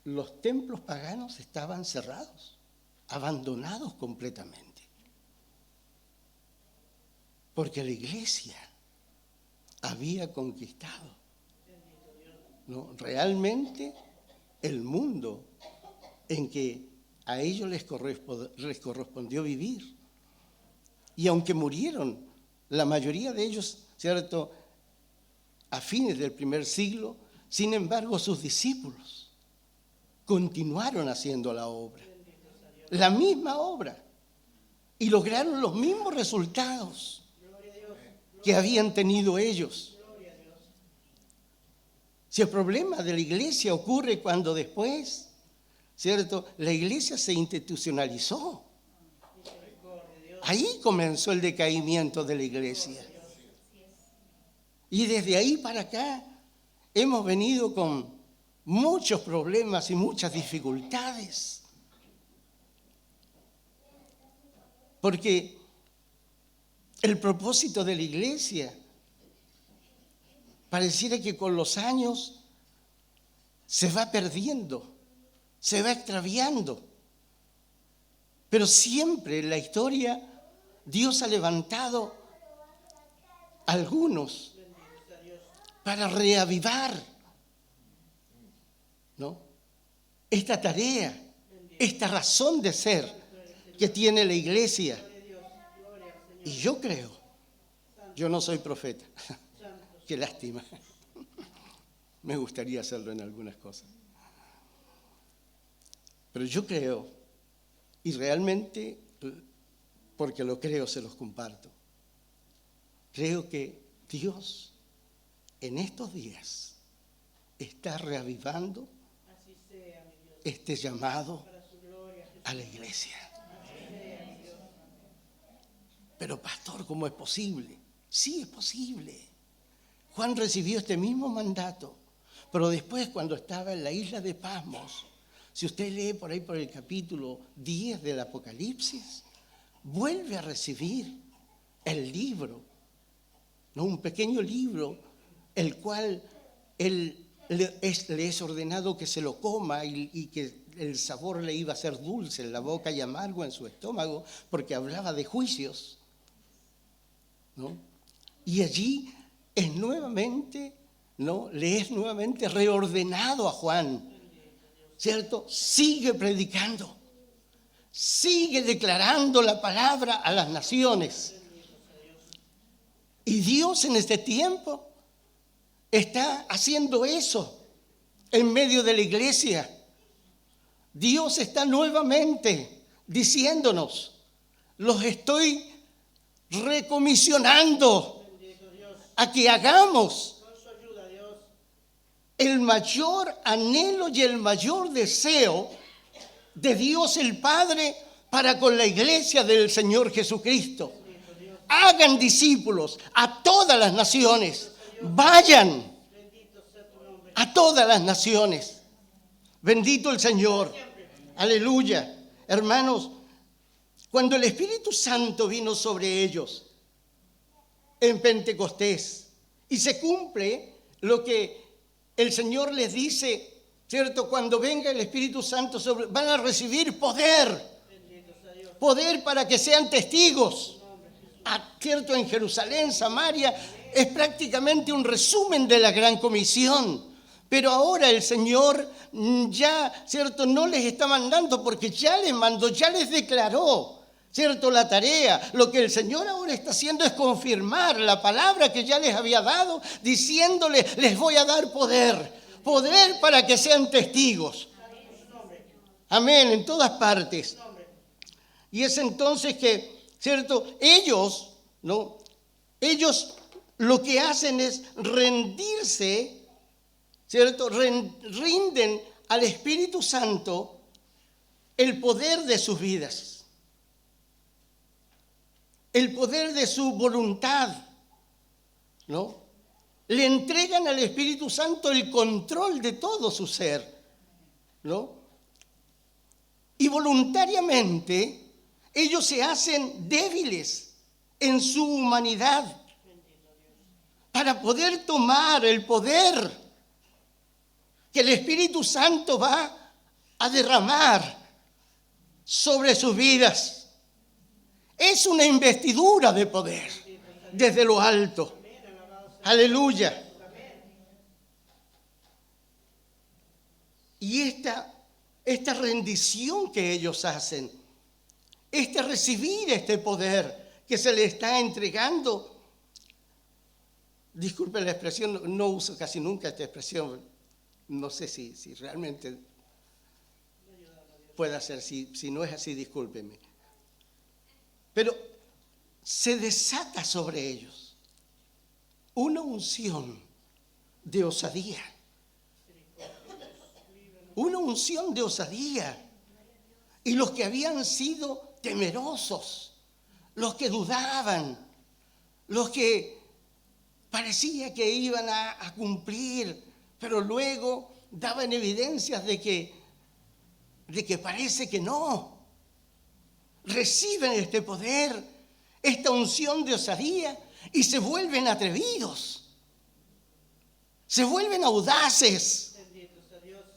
los templos paganos estaban cerrados, abandonados completamente. Porque la iglesia había conquistado, ¿no?, realmente el mundo en que a ellos les correspondió vivir. Y aunque murieron, la mayoría de ellos, ¿cierto?, a fines del primer siglo, sin embargo, sus discípulos continuaron haciendo la obra, la misma obra, y lograron los mismos resultados que habían tenido ellos. Si el problema de la iglesia ocurre cuando después, ¿cierto?, la iglesia se institucionalizó. Ahí comenzó el decaimiento de la iglesia. Y desde ahí para acá hemos venido con muchos problemas y muchas dificultades. Porque el propósito de la iglesia pareciera que con los años se va perdiendo, se va extraviando. Pero siempre en la historia Dios ha levantado a algunos para reavivar, ¿no?, esta tarea, esta razón de ser que tiene la iglesia. Y yo creo, yo no soy profeta, qué lástima, me gustaría hacerlo en algunas cosas, pero yo creo, y realmente, porque lo creo, se los comparto, creo que Dios en estos días está reavivando este llamado a la iglesia. Pero pastor, ¿cómo es posible? Sí, es posible. Juan recibió este mismo mandato, pero después, cuando estaba en la isla de Patmos, si usted lee por ahí por el capítulo 10 del Apocalipsis, vuelve a recibir el libro, ¿no?, un pequeño libro, el cual le es ordenado que se lo coma y que el sabor le iba a ser dulce en la boca y amargo en su estómago, porque hablaba de juicios, ¿no? Y allí es nuevamente, ¿no?, le es nuevamente reordenado a Juan, ¿cierto? Sigue predicando, sigue declarando la palabra a las naciones. Y Dios en este tiempo está haciendo eso en medio de la iglesia. Dios está nuevamente diciéndonos, los estoy recomisionando a que hagamos el mayor anhelo y el mayor deseo de Dios el Padre para con la iglesia del Señor Jesucristo. Hagan discípulos a todas las naciones. Vayan a todas las naciones. Bendito el Señor. Aleluya. Hermanos, cuando el Espíritu Santo vino sobre ellos en Pentecostés y se cumple lo que el Señor les dice, ¿cierto? Cuando venga el Espíritu Santo van a recibir poder. Poder para que sean testigos. ¿Cierto? En Jerusalén, Samaria, es prácticamente un resumen de la Gran Comisión. Pero ahora el Señor ya, ¿cierto?, no les está mandando porque ya les mandó, ya les declaró, ¿cierto?, la tarea. Lo que el Señor ahora está haciendo es confirmar la palabra que ya les había dado, diciéndoles, les voy a dar poder. Poder para que sean testigos. Amén, en todas partes. Y es entonces que, ¿cierto?, ellos, ¿no?, ellos lo que hacen es rendirse, ¿cierto? Rinden al Espíritu Santo el poder de sus vidas, el poder de su voluntad, ¿no? Le entregan al Espíritu Santo el control de todo su ser, ¿no? Y voluntariamente ellos se hacen débiles en su humanidad para poder tomar el poder que el Espíritu Santo va a derramar sobre sus vidas. Es una investidura de poder desde lo alto. Aleluya. Y esta rendición que ellos hacen, recibir este poder que se le está entregando, disculpen la expresión, no uso casi nunca esta expresión, no sé si realmente pueda ser, si no es así, discúlpenme. Pero se desata sobre ellos una unción de osadía. Una unción de osadía. Y los que habían sido temerosos, los que dudaban, los que parecía que iban a cumplir, pero luego daban evidencias de que parece que no. reciben este poder, esta unción de osadía y se vuelven atrevidos, se vuelven audaces,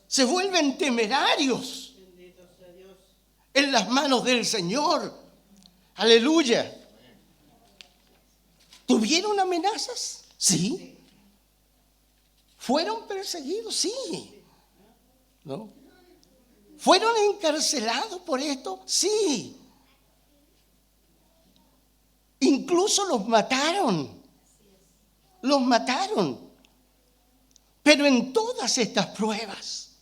se vuelven temerarios en las manos del Señor. Aleluya. ¿Tuvieron amenazas? Sí. ¿Fueron perseguidos? Sí. ¿No? ¿Fueron encarcelados por esto? Sí. Incluso los mataron. Los mataron. Pero en todas estas pruebas,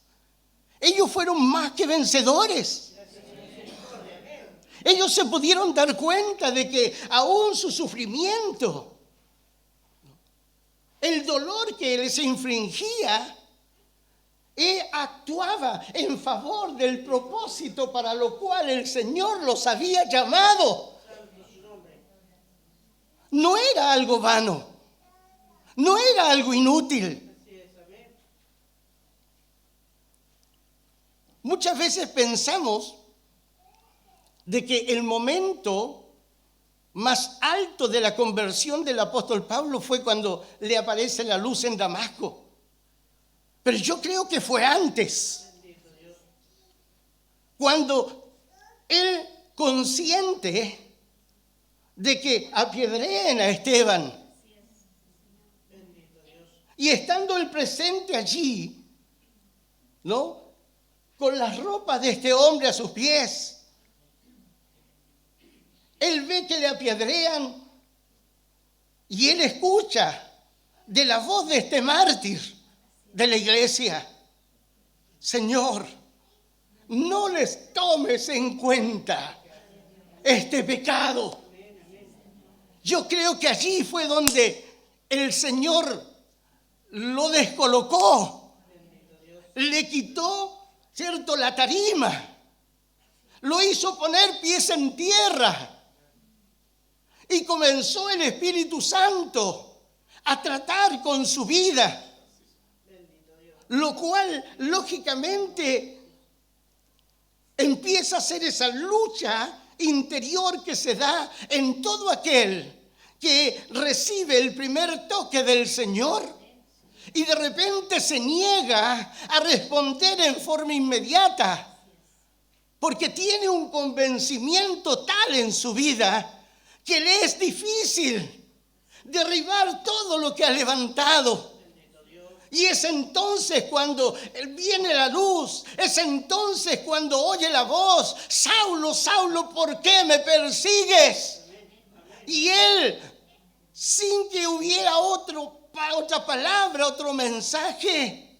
ellos fueron más que vencedores. Ellos se pudieron dar cuenta de que aún su sufrimiento, el dolor que les infligía, actuaba en favor del propósito para lo cual el Señor los había llamado. No era algo vano, no era algo inútil. Muchas veces pensamos de que el momento más alto de la conversión del apóstol Pablo fue cuando le aparece la luz en Damasco. Pero yo creo que fue antes. Cuando él, consciente de que apedrean a Esteban, y estando él presente allí, ¿no?, con las ropas de este hombre a sus pies, él ve que le apedrean y él escucha de la voz de este mártir de la iglesia: Señor, no les tomes en cuenta este pecado. Yo creo que allí fue donde el Señor lo descolocó, le quitó, ¿cierto?, la tarima, lo hizo poner pies en tierra. Y comenzó el Espíritu Santo a tratar con su vida, lo cual lógicamente empieza a ser esa lucha interior que se da en todo aquel que recibe el primer toque del Señor y de repente se niega a responder en forma inmediata, porque tiene un convencimiento tal en su vida que le es difícil derribar todo lo que ha levantado. Y es entonces cuando viene la luz, es entonces cuando oye la voz: Saulo, Saulo, ¿por qué me persigues? Y él, sin que hubiera otra palabra, otro mensaje,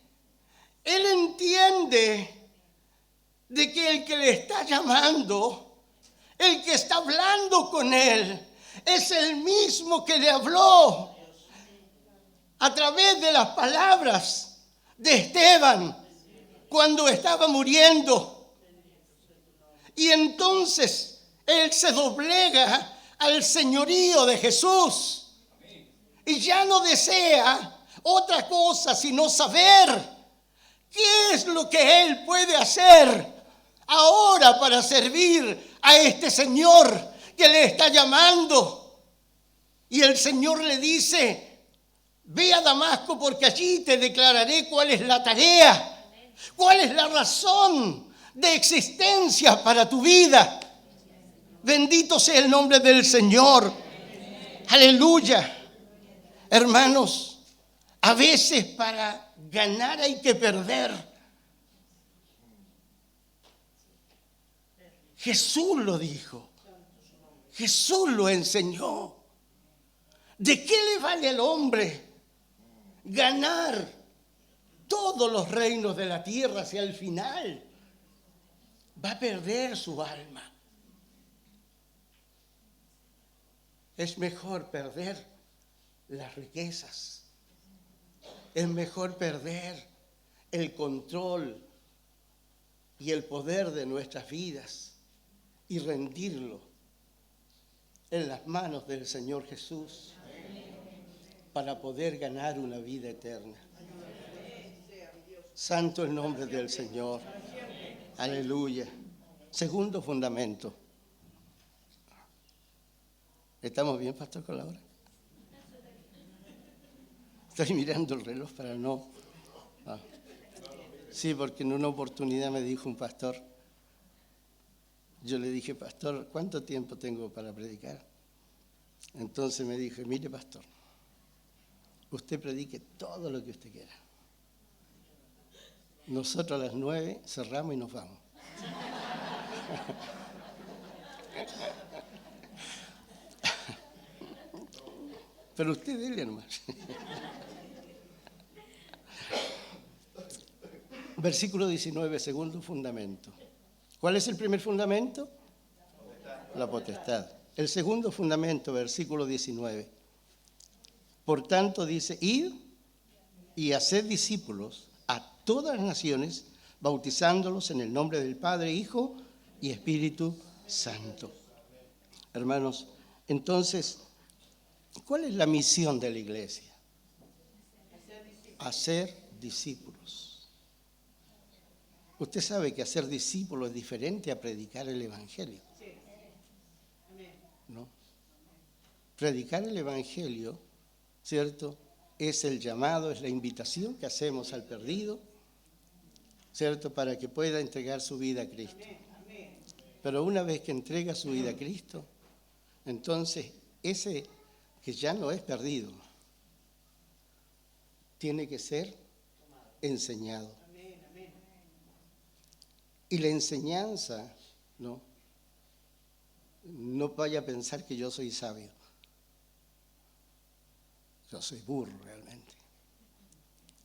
él entiende de que el que le está llamando, el que está hablando con él, es el mismo que le habló a través de las palabras de Esteban cuando estaba muriendo. Y entonces él se doblega al señorío de Jesús y ya no desea otra cosa sino saber qué es lo que él puede hacer ahora para servir a este Señor que le está llamando. Y el Señor le dice: ve a Damasco, porque allí te declararé cuál es la tarea, cuál es la razón de existencia para tu vida. Bendito sea el nombre del Señor. Aleluya. Hermanos, a veces para ganar hay que perder. Jesús lo dijo, Jesús lo enseñó. ¿De qué le vale al hombre ganar todos los reinos de la tierra si al final va a perder su alma? Es mejor perder las riquezas, es mejor perder el control y el poder de nuestras vidas y rendirlo en las manos del Señor Jesús para poder ganar una vida eterna. Santo el nombre del Señor. Aleluya. Segundo fundamento. ¿Estamos bien, pastor, con la hora? Estoy mirando el reloj para no... Ah. Sí, porque en una oportunidad me dijo un pastor, yo le dije, pastor, ¿cuánto tiempo tengo para predicar? Entonces me dijo, mire, pastor, usted predique todo lo que usted quiera. Nosotros a las 9 cerramos y nos vamos. Pero usted dele nomás. Versículo 19, segundo fundamento. ¿Cuál es el primer fundamento? La potestad. El segundo fundamento, versículo 19. Por tanto dice, id y haced discípulos a todas las naciones, bautizándolos en el nombre del Padre, Hijo y Espíritu Santo. Hermanos, entonces, ¿cuál es la misión de la iglesia? Hacer discípulos. Usted sabe que hacer discípulos es diferente a predicar el Evangelio, ¿no? Predicar el Evangelio, ¿cierto?, es el llamado, es la invitación que hacemos al perdido, ¿cierto?, para que pueda entregar su vida a Cristo. Pero una vez que entrega su vida a Cristo, entonces ese que ya no es perdido, tiene que ser enseñado. Y la enseñanza, no vaya a pensar que yo soy sabio. Yo soy burro realmente.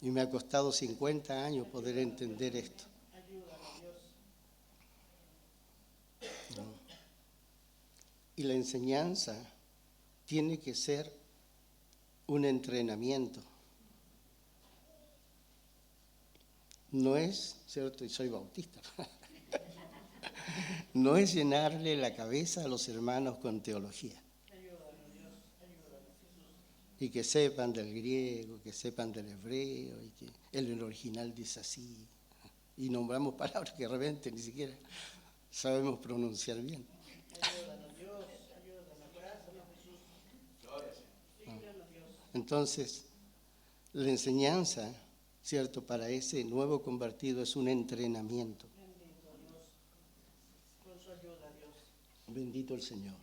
Y me ha costado 50 años poder entender esto. ¿No? Y la enseñanza tiene que ser un entrenamiento. No es, ¿cierto? Y soy bautista. No es llenarle la cabeza a los hermanos con teología. Y que sepan del griego, que sepan del hebreo, y que el original dice así. Y nombramos palabras que de repente ni siquiera sabemos pronunciar bien. Entonces, la enseñanza, ¿cierto?, para ese nuevo convertido es un entrenamiento. Bendito el Señor.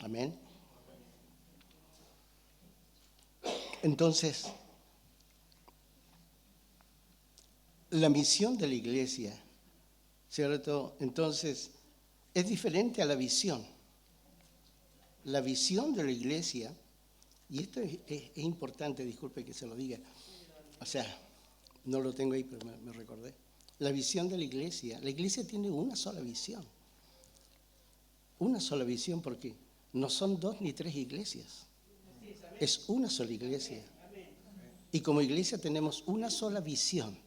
Amén. Entonces, la misión de la iglesia, ¿cierto?, entonces es diferente a la visión. La visión de la iglesia, y esto es importante, disculpe que se lo diga, o sea, no lo tengo ahí, pero me recordé. La visión de la iglesia tiene una sola visión. Una sola visión, porque no son 2 ni 3 iglesias. Es una sola iglesia. Y como iglesia tenemos una sola visión.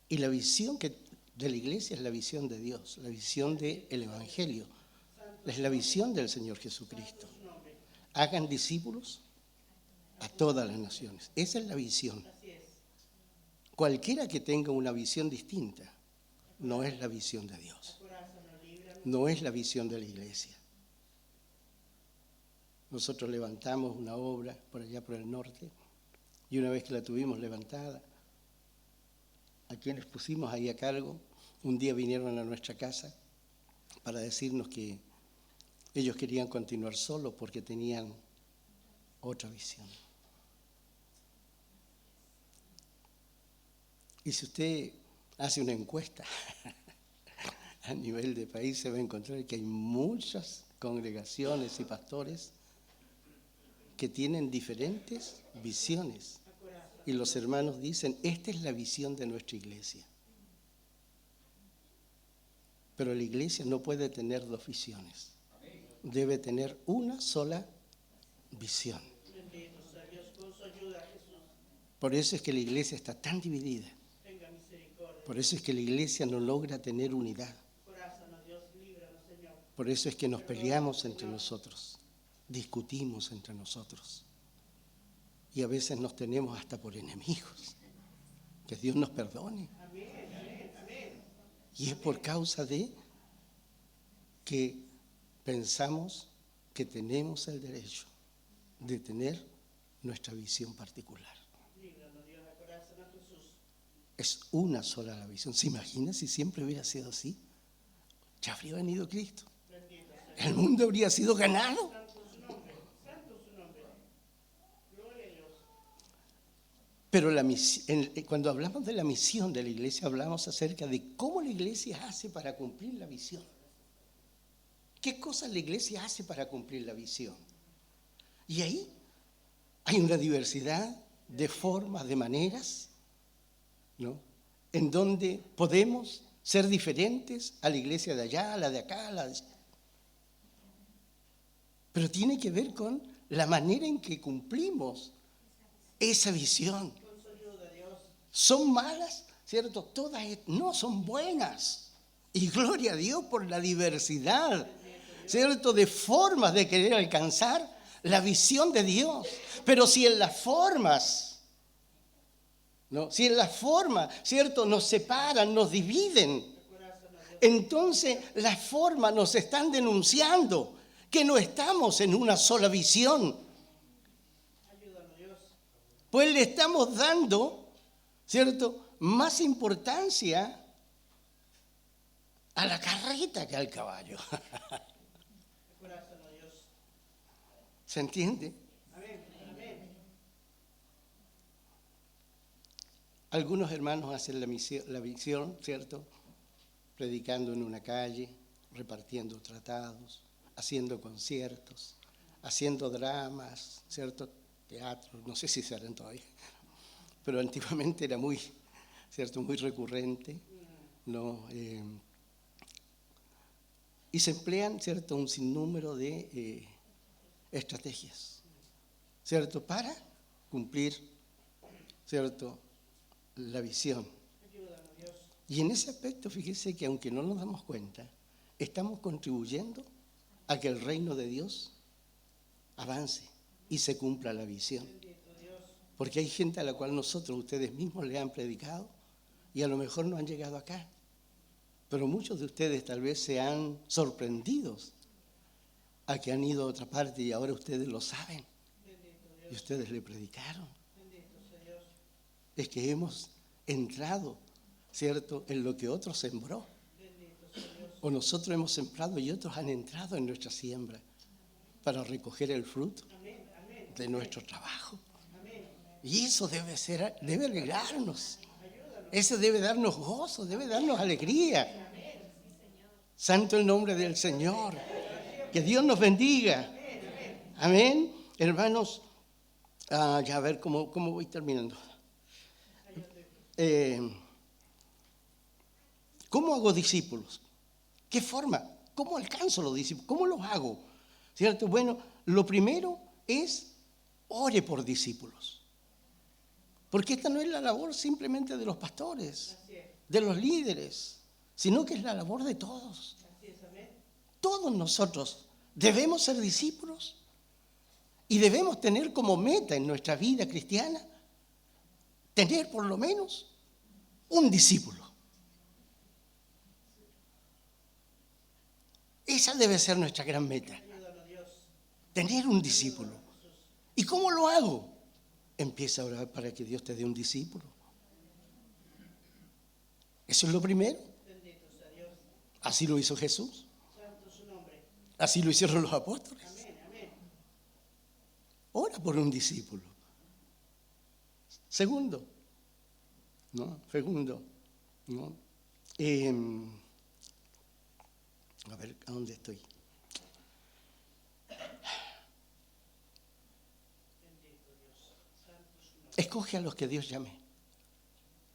Y la visión de la iglesia es la visión de Dios, la visión del Evangelio. Es la visión del Señor Jesucristo. Hagan discípulos a todas las naciones. Esa es la visión. Cualquiera que tenga una visión distinta no es la visión de Dios. No es la visión de la iglesia. Nosotros levantamos una obra por allá por el norte y una vez que la tuvimos levantada, a quienes pusimos ahí a cargo, un día vinieron a nuestra casa para decirnos que ellos querían continuar solos porque tenían otra visión. Y si usted hace una encuesta a nivel de país, se va a encontrar que hay muchas congregaciones y pastores que tienen diferentes visiones. Y los hermanos dicen, esta es la visión de nuestra iglesia. Pero la iglesia no puede tener 2 visiones. Debe tener una sola visión. Por eso es que la iglesia está tan dividida. Por eso es que la iglesia no logra tener unidad. Por eso es que nos peleamos entre nosotros, discutimos entre nosotros. Y a veces nos tenemos hasta por enemigos. Que Dios nos perdone. Y es por causa de que pensamos que tenemos el derecho de tener nuestra visión particular. Líbranos, Dios, acordarse a Jesús. Es una sola la visión. ¿Se imagina si siempre hubiera sido así? Ya habría venido Cristo. Bendito sea. El mundo habría sido ganado. Santo su nombre. Santo su nombre. Gloria a Dios. Pero cuando hablamos de la misión de la iglesia, hablamos acerca de cómo la iglesia hace para cumplir la visión. ¿Qué cosas la iglesia hace para cumplir la visión? Y ahí hay una diversidad de formas, de maneras, ¿no? En donde podemos ser diferentes a la iglesia de allá, a la de acá, a la de allá. Pero tiene que ver con la manera en que cumplimos esa visión. Con su ayuda, Dios. ¿Son malas? ¿Cierto? Todas no son buenas. Y gloria a Dios por la diversidad, ¿cierto? De formas de querer alcanzar la visión de Dios. Pero si en las formas, ¿no? Si en las formas, ¿cierto? Nos separan, nos dividen, entonces las formas nos están denunciando que no estamos en una sola visión. Ayúdanos, Dios. Pues le estamos dando, ¿cierto?, más importancia a la carreta que al caballo. Acordarse, Dios. ¿Se entiende? Amén. Amén. Algunos hermanos hacen la visión, ¿cierto?, predicando en una calle, repartiendo tratados, haciendo conciertos, haciendo dramas, ¿cierto?, teatro, no sé si se harán todavía, pero antiguamente era muy, ¿cierto?, muy recurrente, ¿no? Y se emplean, ¿cierto?, un sinnúmero de estrategias, ¿cierto?, para cumplir, ¿cierto?, la visión. Ayúdanos, Dios. Y en ese aspecto, fíjese que aunque no nos damos cuenta, estamos contribuyendo a que el reino de Dios avance y se cumpla la visión. Bendito Dios. Porque hay gente a la cual ustedes mismos le han predicado y a lo mejor no han llegado acá. Pero muchos de ustedes tal vez se han sorprendido a que han ido a otra parte y ahora ustedes lo saben. Bendito Y Dios. ustedes le predicaron. Bendito sea Dios. Es que hemos entrado, ¿cierto?, en lo que otros sembró. Bendito sea Dios. O nosotros hemos sembrado y otros han entrado en nuestra siembra para recoger el fruto Amén. Amén. de nuestro trabajo. Amén. Y eso debe alegrarnos. Eso debe darnos gozo, debe darnos alegría. Santo el nombre del Señor. Que Dios nos bendiga. Amén. Hermanos, ya a ver cómo voy terminando. ¿Cómo hago discípulos? ¿Qué forma? ¿Cómo alcanzo los discípulos? ¿Cómo los hago? ¿Cierto? Bueno, lo primero es ore por discípulos. Porque esta no es la labor simplemente de los pastores, Así es. de los líderes, sino que es la labor de todos. Así es. Amén. Todos nosotros debemos ser discípulos y debemos tener como meta en nuestra vida cristiana tener por lo menos un discípulo. Esa debe ser nuestra gran meta, Ayúdanos, Dios. tener un discípulo. ¿Y cómo lo hago? Empieza a orar para que Dios te dé un discípulo. Eso es lo primero. Bendito sea Dios. Así lo hizo Jesús. Santo su nombre. Así lo hicieron los apóstoles. Amén. Amén. Ora por un discípulo. Segundo, ¿no? A ver, ¿a dónde estoy? Bendito Dios. Santo su nombre. Escoge a los que Dios llame.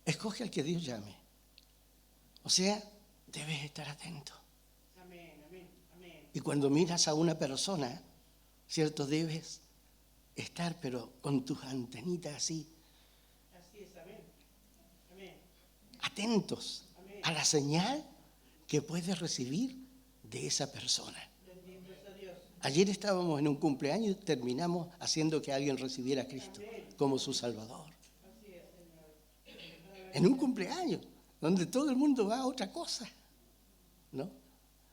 Escoge al que Dios llame. O sea, debes estar atento. Amén. Amén. Amén. Y cuando miras a una persona, ¿cierto? Debes estar, pero con tus antenitas así, Así es. Amén. Amén. atentos a la señal que puedes recibir de esa persona. Bendito sea Dios. Ayer estábamos en un cumpleaños y terminamos haciendo que alguien recibiera a Cristo como su Salvador. Así es, Señor. En un cumpleaños, donde todo el mundo va a otra cosa, ¿no?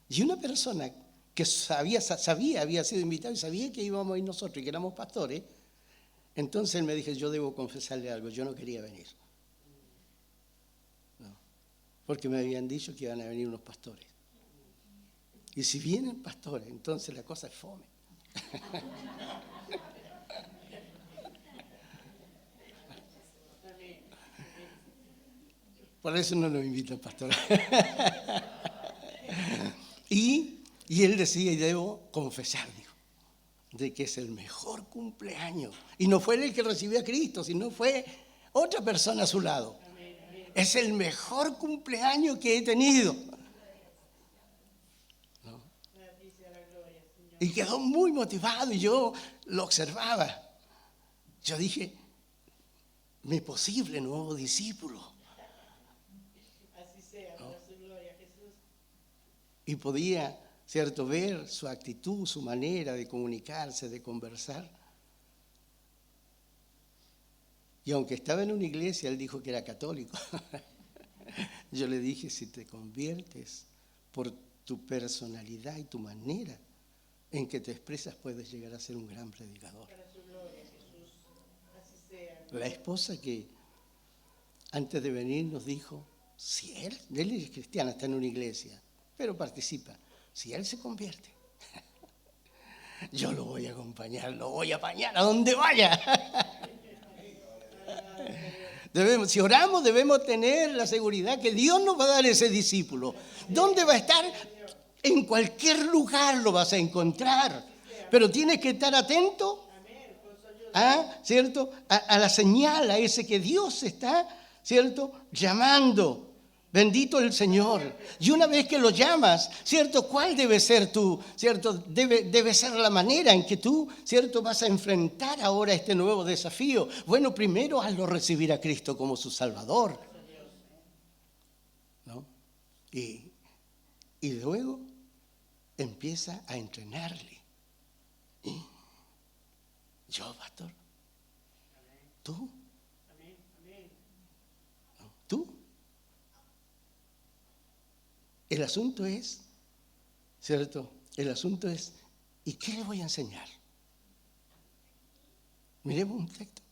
Y una persona que sabía, había sido invitado y sabía que íbamos a ir nosotros y que éramos pastores. Entonces él me dijo, yo debo confesarle algo, yo no quería venir. No, porque me habían dicho que iban a venir unos pastores. Y si vienen pastores, entonces la cosa es fome. Por eso no nos invitan pastores. Y él decía, y debo confesar, dijo, de que es el mejor cumpleaños. Y no fue él el que recibió a Cristo, sino fue otra persona a su lado. Es el mejor cumpleaños que he tenido. ¿No? Y quedó muy motivado y yo lo observaba. Yo dije, mi posible nuevo discípulo. Así sea, para su gloria, Jesús. Y podía, ¿cierto?, ver su actitud, su manera de comunicarse, de conversar. Y aunque estaba en una iglesia, él dijo que era católico. Yo le dije, si te conviertes por tu personalidad y tu manera en que te expresas, puedes llegar a ser un gran predicador. Para su gloria, Jesús. Así sea. La esposa que antes de venir nos dijo, si él es cristiano, está en una iglesia, pero participa, si él se convierte, yo lo voy a acompañar, lo voy a apañar a donde vaya. Si oramos, debemos tener la seguridad que Dios nos va a dar ese discípulo. ¿Dónde va a estar? En cualquier lugar lo vas a encontrar. Pero tienes que estar atento, ¿cierto? A la señal, a ese que Dios está, ¿cierto?, llamando. Bendito el Señor. Y una vez que lo llamas, ¿cierto?, ¿cuál debe ser tú? ¿Cierto? Debe ser la manera en que tú, ¿cierto?, vas a enfrentar ahora este nuevo desafío. Bueno, primero hazlo recibir a Cristo como su Salvador, ¿no? Y luego empieza a entrenarle. Yo, pastor, tú, ¿no? Tú. El asunto es, ¿cierto? El asunto es, ¿y qué le voy a enseñar? Miremos un texto.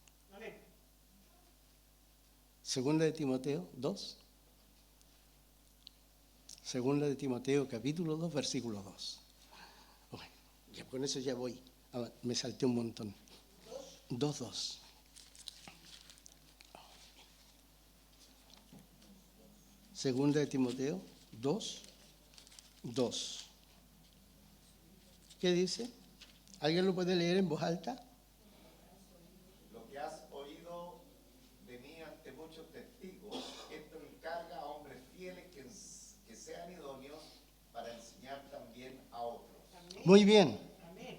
Segunda de Timoteo 2. Segunda de Timoteo, capítulo 2, versículo 2. Bueno, ya con eso ya voy. Me salté un montón. 2:2. Segunda de Timoteo 2:2. ¿Qué dice? ¿Alguien lo puede leer en voz alta? Lo que has oído de mí ante muchos testigos, esto encarga a hombres fieles que sean idóneos para enseñar también a otros. Muy bien.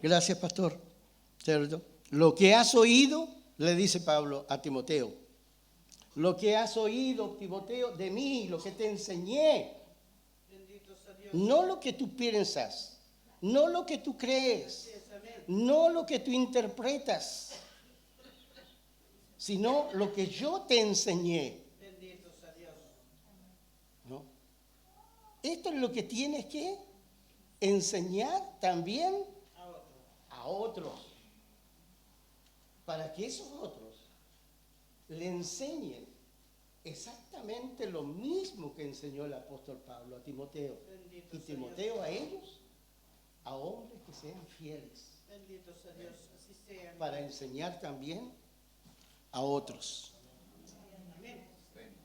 Gracias, pastor. ¿Cierto? Lo que has oído, le dice Pablo a Timoteo. Lo que has oído, Timoteo, de mí, lo que te enseñé. No lo que tú piensas, no lo que tú crees, no lo que tú interpretas, sino lo que yo te enseñé. ¿No? Esto es lo que tienes que enseñar también a otros, para que esos otros le enseñen exactamente lo mismo que enseñó el apóstol Pablo a Timoteo. Y Timoteo a ellos, a hombres que sean fieles. Bendito sea Dios, así sea. Para enseñar también a otros.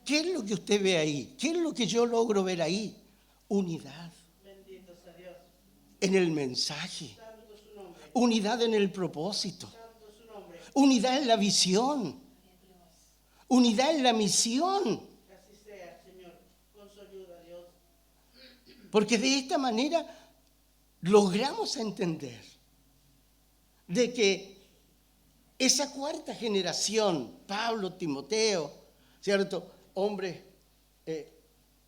¿Qué es lo que usted ve ahí? ¿Qué es lo que yo logro ver ahí? Unidad. Bendito sea Dios. En el mensaje. Santo su nombre. Unidad en el propósito. Santo su nombre. Unidad en la visión. Unidad en la misión. Así sea, Señor, con su ayuda, Dios. Porque de esta manera logramos entender de que esa cuarta generación, Pablo, Timoteo, ¿cierto? Hombres,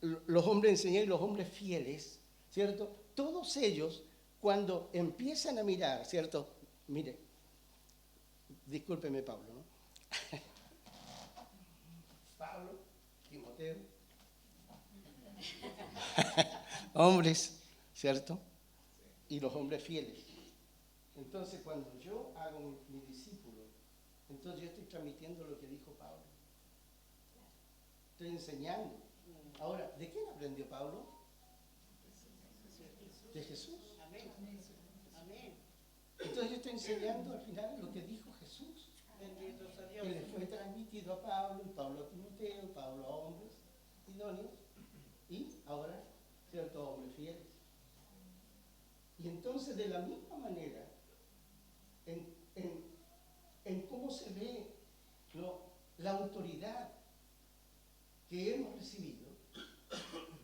los hombres enseñados y los hombres fieles, ¿cierto? Todos ellos, cuando empiezan a mirar, ¿cierto? Mire, discúlpeme, Pablo, ¿no? Pablo, Timoteo, hombres, ¿cierto? y los hombres fieles. Entonces, cuando yo hago mi discípulo, entonces yo estoy transmitiendo lo que dijo Pablo. Estoy enseñando. Ahora, ¿de quién aprendió Pablo? De Jesús. Amén. Amén. Entonces yo estoy enseñando al final lo que dijo Jesús. Bendito sea Que Dios. le fue transmitido a Pablo, y Pablo a Timoteo, Pablo a hombres idóneos, y ahora, ciertos hombres fieles. Y entonces, de la misma manera, en cómo se ve, ¿no?, la autoridad que hemos recibido,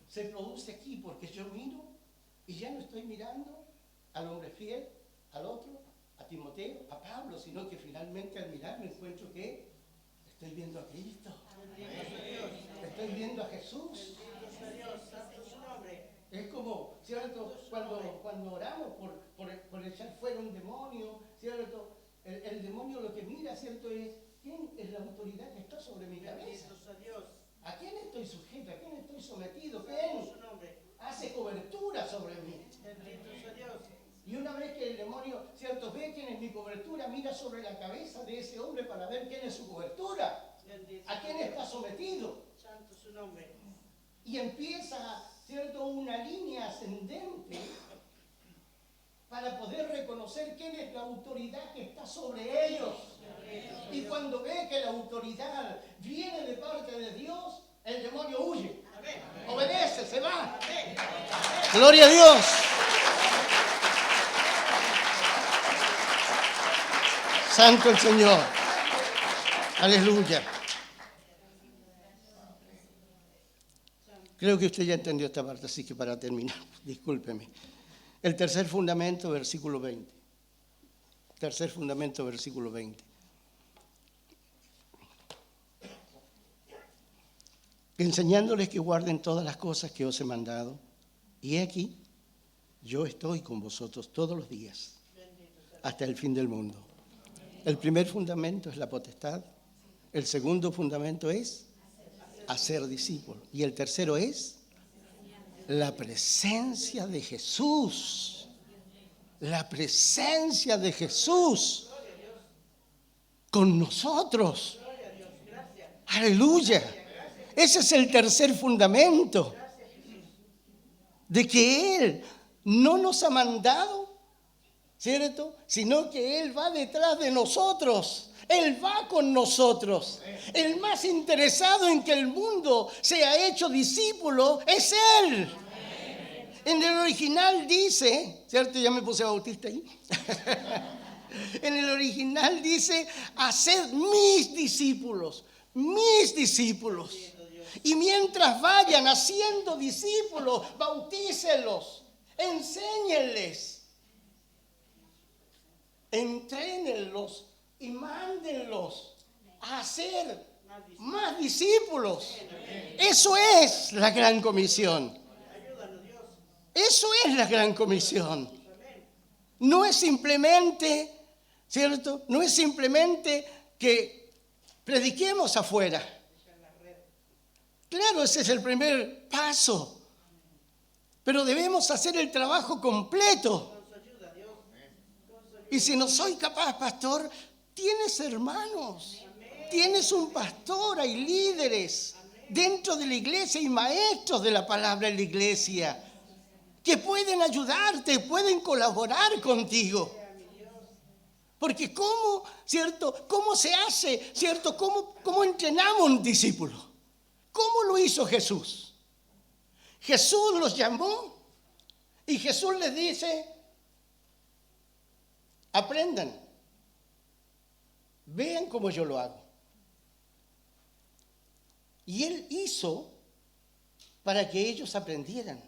se produce aquí, porque yo miro y ya no estoy mirando al hombre fiel, al otro, a Timoteo, a Pablo, sino que finalmente al mirar me encuentro que estoy viendo a Cristo. Estoy viendo a Jesús. Bendito sea Dios. Santo su nombre. Es como, ¿cierto? Cuando oramos por echar fuera un demonio, ¿cierto? El demonio lo que mira, ¿cierto? Es quién es la autoridad que está sobre mi cabeza. Bendito sea Dios. ¿A quién estoy sujeto? ¿A quién estoy sometido? Santo ¿Quién su nombre. hace cobertura sobre mí? Bendito sea Dios. Y una vez que el demonio, ¿cierto?, ve quién es mi cobertura, mira sobre la cabeza de ese hombre para ver quién es su cobertura, Bendito a quién sea está Dios. sometido. Santo su nombre. Y empieza, ¿cierto?, una línea ascendente para poder reconocer quién es la autoridad que está sobre ellos. Y cuando ve que la autoridad viene de parte de Dios, el demonio huye, obedece, se va. ¡Gloria a Dios! Santo el Señor. Aleluya. Creo que usted ya entendió esta parte, así que para terminar, discúlpeme. El tercer fundamento, versículo 20. Tercer fundamento, versículo 20. Enseñándoles que guarden todas las cosas que os he mandado. Y he aquí, yo estoy con vosotros todos los días, hasta el fin del mundo. El primer fundamento es la potestad. El segundo fundamento es hacer discípulos. Y el tercero es la presencia de Jesús. La presencia de Jesús con nosotros. Aleluya. Ese es el tercer fundamento. De que Él no nos ha mandado, ¿cierto?, sino que Él va detrás de nosotros. Él va con nosotros. El más interesado en que el mundo sea hecho discípulo es Él. En el original dice, ¿cierto? Ya me puse bautista ahí. En el original dice, haced mis discípulos, mis discípulos. Y mientras vayan haciendo discípulos, bautícelos, enséñenles, entrénenlos y mándenlos a hacer más discípulos. Eso es la gran comisión. Eso es la gran comisión. No es simplemente, ¿cierto? No es simplemente que prediquemos afuera. Claro, ese es el primer paso. Pero debemos hacer el trabajo completo. Y si no soy capaz, pastor, tienes hermanos, tienes un pastor, hay líderes dentro de la iglesia y maestros de la palabra en la iglesia que pueden ayudarte, pueden colaborar contigo. Porque ¿cómo, cierto? ¿Cómo se hace, cierto? ¿Cómo entrenamos un discípulo? ¿Cómo lo hizo Jesús? Jesús los llamó y Jesús les dice, aprendan, vean cómo yo lo hago. Y Él hizo para que ellos aprendieran.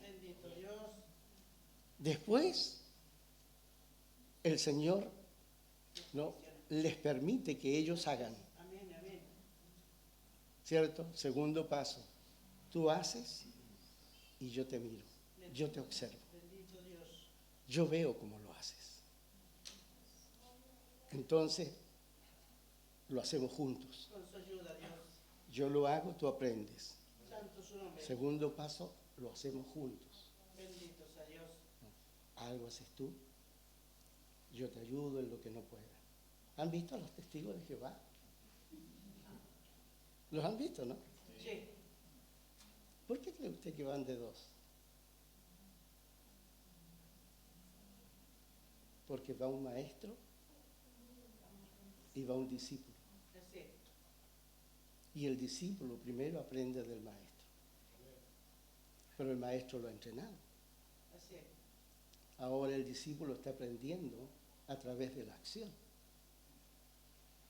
Después, el Señor, ¿no?, les permite que ellos hagan. ¿Cierto? Segundo paso, tú haces y yo te miro, yo te observo. Yo veo cómo lo haces. Entonces, lo hacemos juntos. Yo lo hago, tú aprendes. Segundo paso, lo hacemos juntos. algo haces tú, yo te ayudo en lo que no pueda. ¿Han visto a los testigos de Jehová? ¿Los han visto, no? Sí. ¿Por qué cree usted que van de dos? Porque va un maestro y va un discípulo. Así es. Y el discípulo primero aprende del maestro. Pero el maestro lo ha entrenado. Así es. Ahora el discípulo está aprendiendo a través de la acción.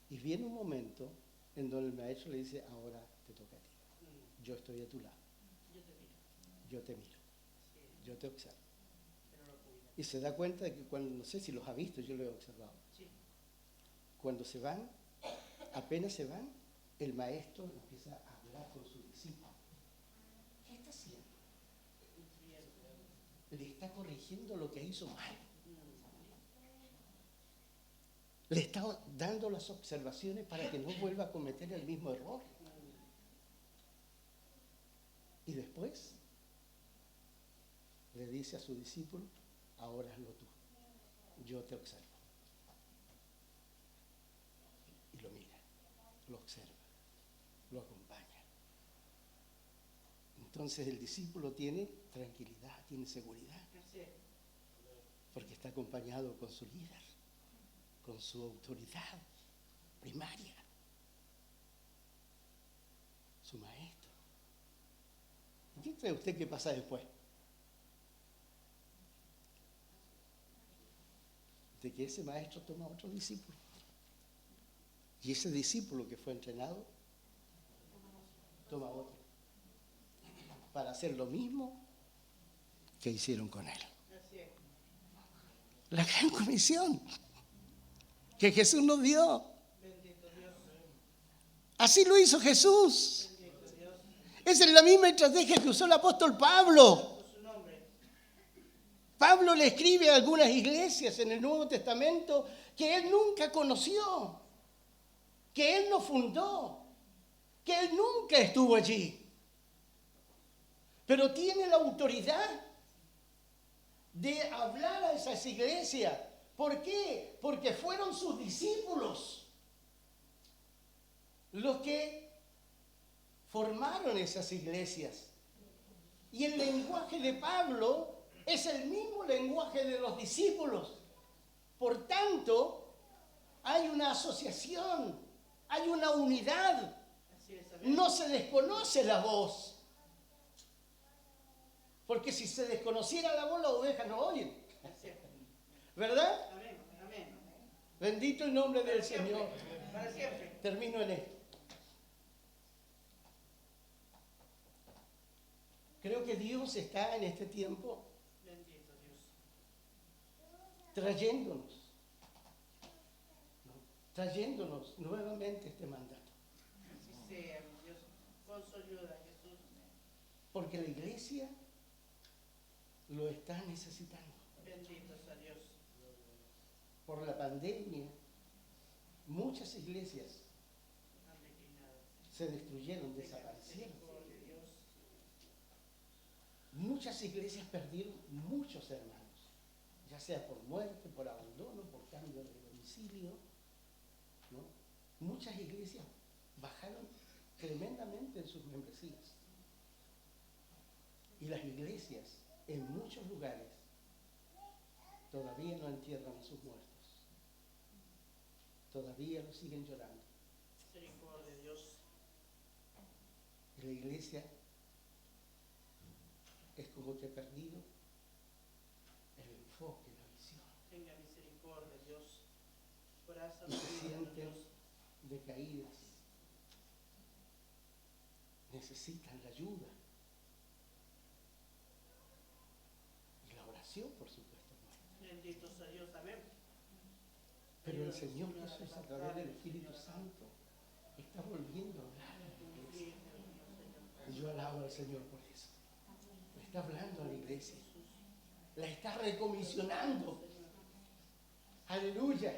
Y viene un momento en donde el maestro le dice, ahora te toca a ti. Yo estoy a tu lado. Yo te miro. Yo te miro. Así es. Yo te observo. Pero lo cuida. Y se da cuenta de que cuando, no sé si los ha visto, yo lo he observado. Sí. Cuando se van, apenas se van, el maestro empieza a hablar con su discípulo. ¿Qué está haciendo? Le está corrigiendo lo que hizo mal. Le está dando las observaciones para que no vuelva a cometer el mismo error. Y después le dice a su discípulo, ahora hazlo tú. Yo te observo. Y lo mira, lo observa, lo acompaña. Entonces el discípulo tiene tranquilidad, tiene seguridad, Así es. porque está acompañado con su líder, con su autoridad primaria, su maestro. ¿Y qué cree usted que pasa después? De que ese maestro toma a otro discípulo. Y ese discípulo que fue entrenado, toma a otro. Para hacer lo mismo que hicieron con él. Así es. La gran comisión que Jesús nos dio. Bendito Dios. Así lo hizo Jesús. Bendito Dios. Esa es la misma estrategia que usó el apóstol Pablo. Por su nombre. Pablo le escribe a algunas iglesias en el Nuevo Testamento que él nunca conoció, que él no fundó, que él nunca estuvo allí. Pero tiene la autoridad de hablar a esas iglesias. ¿Por qué? Porque fueron sus discípulos los que formaron esas iglesias. Y el lenguaje de Pablo es el mismo lenguaje de los discípulos. Por tanto, hay una asociación, hay una unidad. Así es. Amén. No se desconoce la voz. Porque si se desconociera la voz, las ovejas no oyen. Así es. ¿Verdad? Amén. Amén. Bendito el nombre del Señor. Para siempre. Termino en esto. Creo que Dios está en este tiempo Bendito Dios. trayéndonos nuevamente este mandato. Así sea, mi Dios. Con su ayuda, Jesús. Porque la iglesia lo está necesitando. Bendito sea Dios. Por la pandemia, muchas iglesias Han declinado. se destruyeron, desaparecieron. Misericordia, Dios. Muchas iglesias perdieron muchos hermanos, ya sea por muerte, por abandono, por cambio de domicilio, ¿no? Muchas iglesias bajaron tremendamente en sus membresías. Y las iglesias, en muchos lugares, todavía no entierran a sus muertos. Todavía lo siguen llorando. Misericordia, Dios. Y la iglesia es como que ha perdido el enfoque, la visión. Tenga misericordia, Dios. Corazón Y se de sienten Dios. decaídas. Necesitan la ayuda. Y la oración, por supuesto. Bendito sea Dios. Amén. Pero el Señor Jesús, a través del Espíritu Santo, está volviendo a hablar a la iglesia. Y yo alabo al Señor por eso. Le está hablando a la iglesia. La está recomisionando. Aleluya.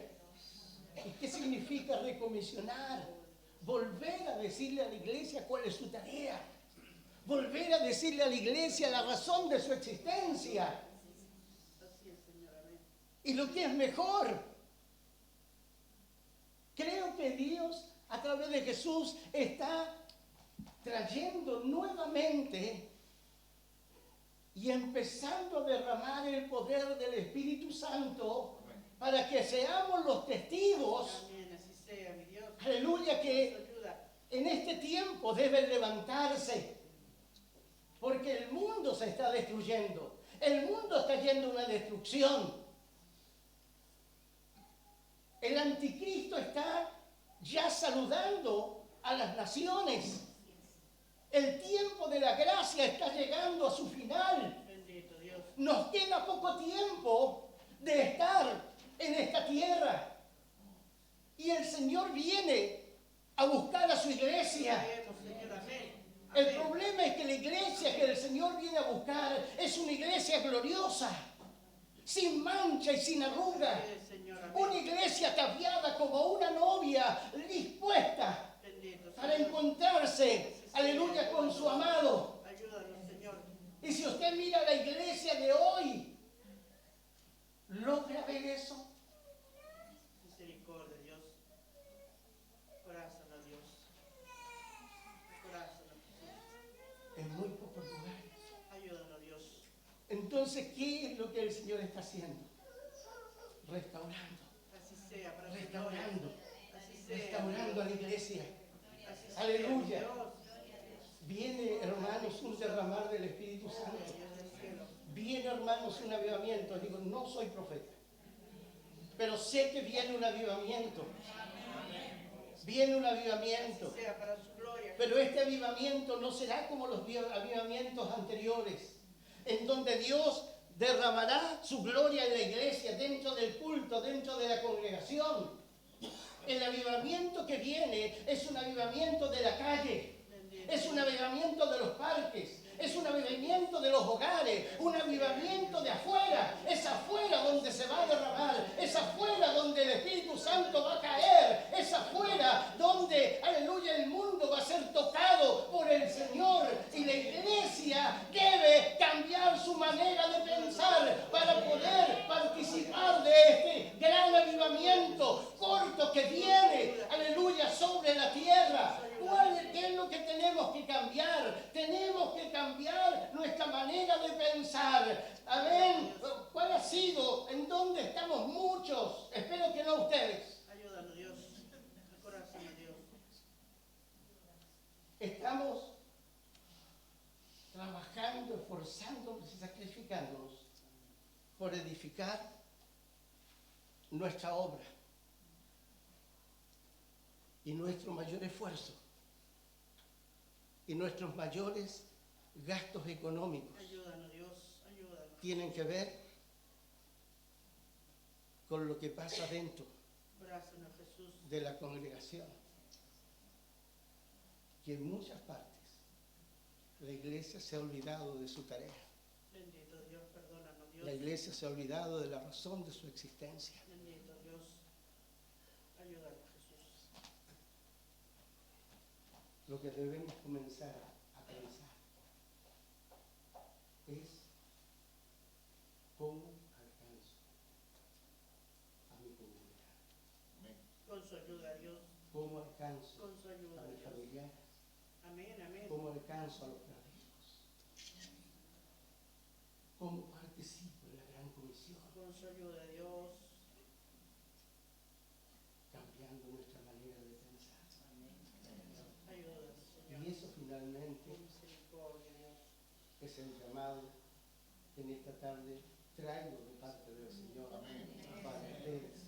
¿Y qué significa recomisionar? Volver a decirle a la iglesia cuál es su tarea. Volver a decirle a la iglesia la razón de su existencia. Y lo que es mejor, creo que Dios a través de Jesús está trayendo nuevamente y empezando a derramar el poder del Espíritu Santo para que seamos los testigos, Amén, así sea, mi Dios. aleluya, Nos que ayuda. en este tiempo deben levantarse, porque el mundo se está destruyendo, el mundo está yendo a una destrucción. El anticristo está ya saludando a las naciones. El tiempo de la gracia está llegando a su final. Bendito Dios. Nos queda poco tiempo de estar en esta tierra. Y el Señor viene a buscar a su iglesia. Creemos, Señor, amén. El Amén. problema es que la iglesia que el Señor viene a buscar es una iglesia gloriosa, sin mancha y sin arruga. Así es, Señor, amén. Una iglesia ataviada como una novia dispuesta Bendito, para Señor. encontrarse, aleluya, con su amado. Ayúdanos, Señor. Y si usted mira la iglesia de hoy, ¿logra ver eso? Misericordia, Dios. Corazón a Dios. Corazón a Jesús. En muy pocos lugares. Ayúdanos, Dios. Entonces, ¿qué es lo que el Señor está haciendo? Restaurando, Así sea, para su restaurando, gloria. Así sea. restaurando a la iglesia. Así sea, Aleluya. Dios. Viene, hermanos, un derramar del Espíritu Santo. Dios del cielo. Viene, hermanos, un avivamiento. Digo, no soy profeta, pero sé que viene un avivamiento. Viene un avivamiento. Así sea, para su gloria. Pero este avivamiento no será como los avivamientos anteriores, en donde Dios derramará su gloria en la iglesia, dentro del culto, dentro de la congregación. El avivamiento que viene es un avivamiento de la calle, es un avivamiento de los parques, es un avivamiento de los hogares, un avivamiento de afuera. Es afuera donde se va a derramar, es afuera donde el Espíritu Santo va a caer, es afuera donde, aleluya, el mundo va a ser tocado por el Señor. Y la iglesia debe cambiar su manera de pensar para poder participar de este gran avivamiento corto que viene, aleluya, sobre la tierra. ¿Qué es lo que tenemos que cambiar? Tenemos que cambiar nuestra manera de pensar. Amén. ¿Cuál ha sido? ¿En dónde estamos muchos? Espero que no ustedes. Ayúdanos, Dios. El corazón de Dios. Estamos trabajando, esforzándonos y sacrificándonos por edificar nuestra obra. Y nuestro mayor esfuerzo y nuestros mayores gastos económicos Ayúdanos, Dios. Ayúdanos. tienen que ver con lo que pasa dentro Corazón a Jesús. de la congregación. Que en muchas partes la iglesia se ha olvidado de su tarea. Bendito Dios. Perdónanos, Dios. La iglesia se ha olvidado de la razón de su existencia. Bendito Dios. Ayúdanos, Jesús. Lo que debemos comenzar a pensar es cómo alcanzo a mi comunidad, Con su ayuda, Dios. cómo alcanzo Con su ayuda, a mis Dios. familiares, Amén, amén. cómo alcanzo a los perdidos, cómo participo en la gran comisión, Con su ayuda, Dios. cambiando nuestra manera de pensar. Ayúdanos, Señor. Y eso finalmente Con misericordia, Dios. es el llamado que en esta tarde traigo de parte del Señor para ustedes.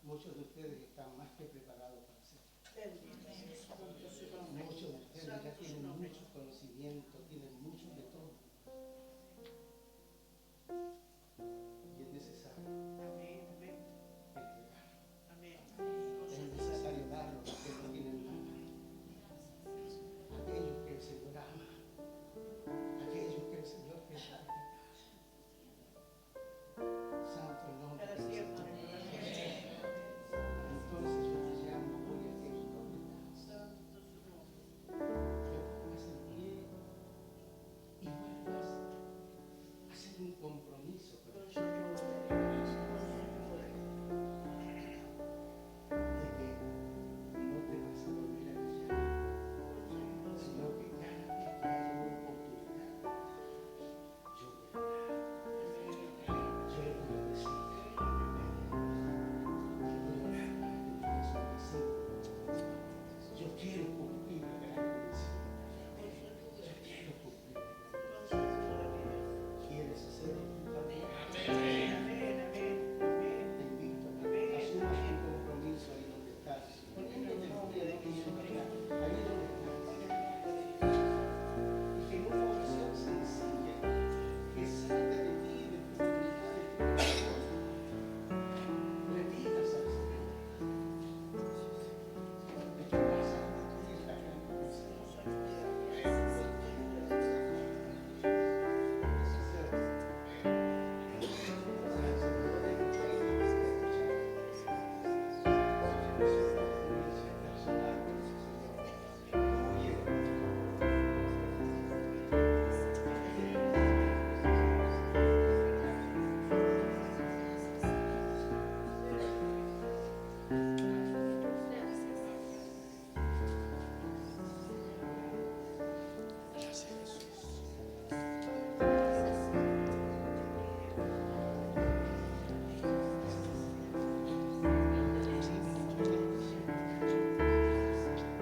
Muchos de ustedes están más que preparados para hacerlo. Bendito Dios. Santo su nombre. Muchos de ustedes ya Santo su tienen nombre. mucho conocimiento, tienen mucho de todo. Y es necesario Amén, amén. entregar. Amén. Con Es su ayuda. necesario dar lo que ustedes no tienen nada. Aquello que el Señor ama. Aquello que el Señor quiere dar. Santo el nombre Para del siempre. Señor. Para siempre. Entonces yo te llamo hoy a que ¿dónde estás? Santo su nombre. Te pongas en pie y vuelvas a hacer un compromiso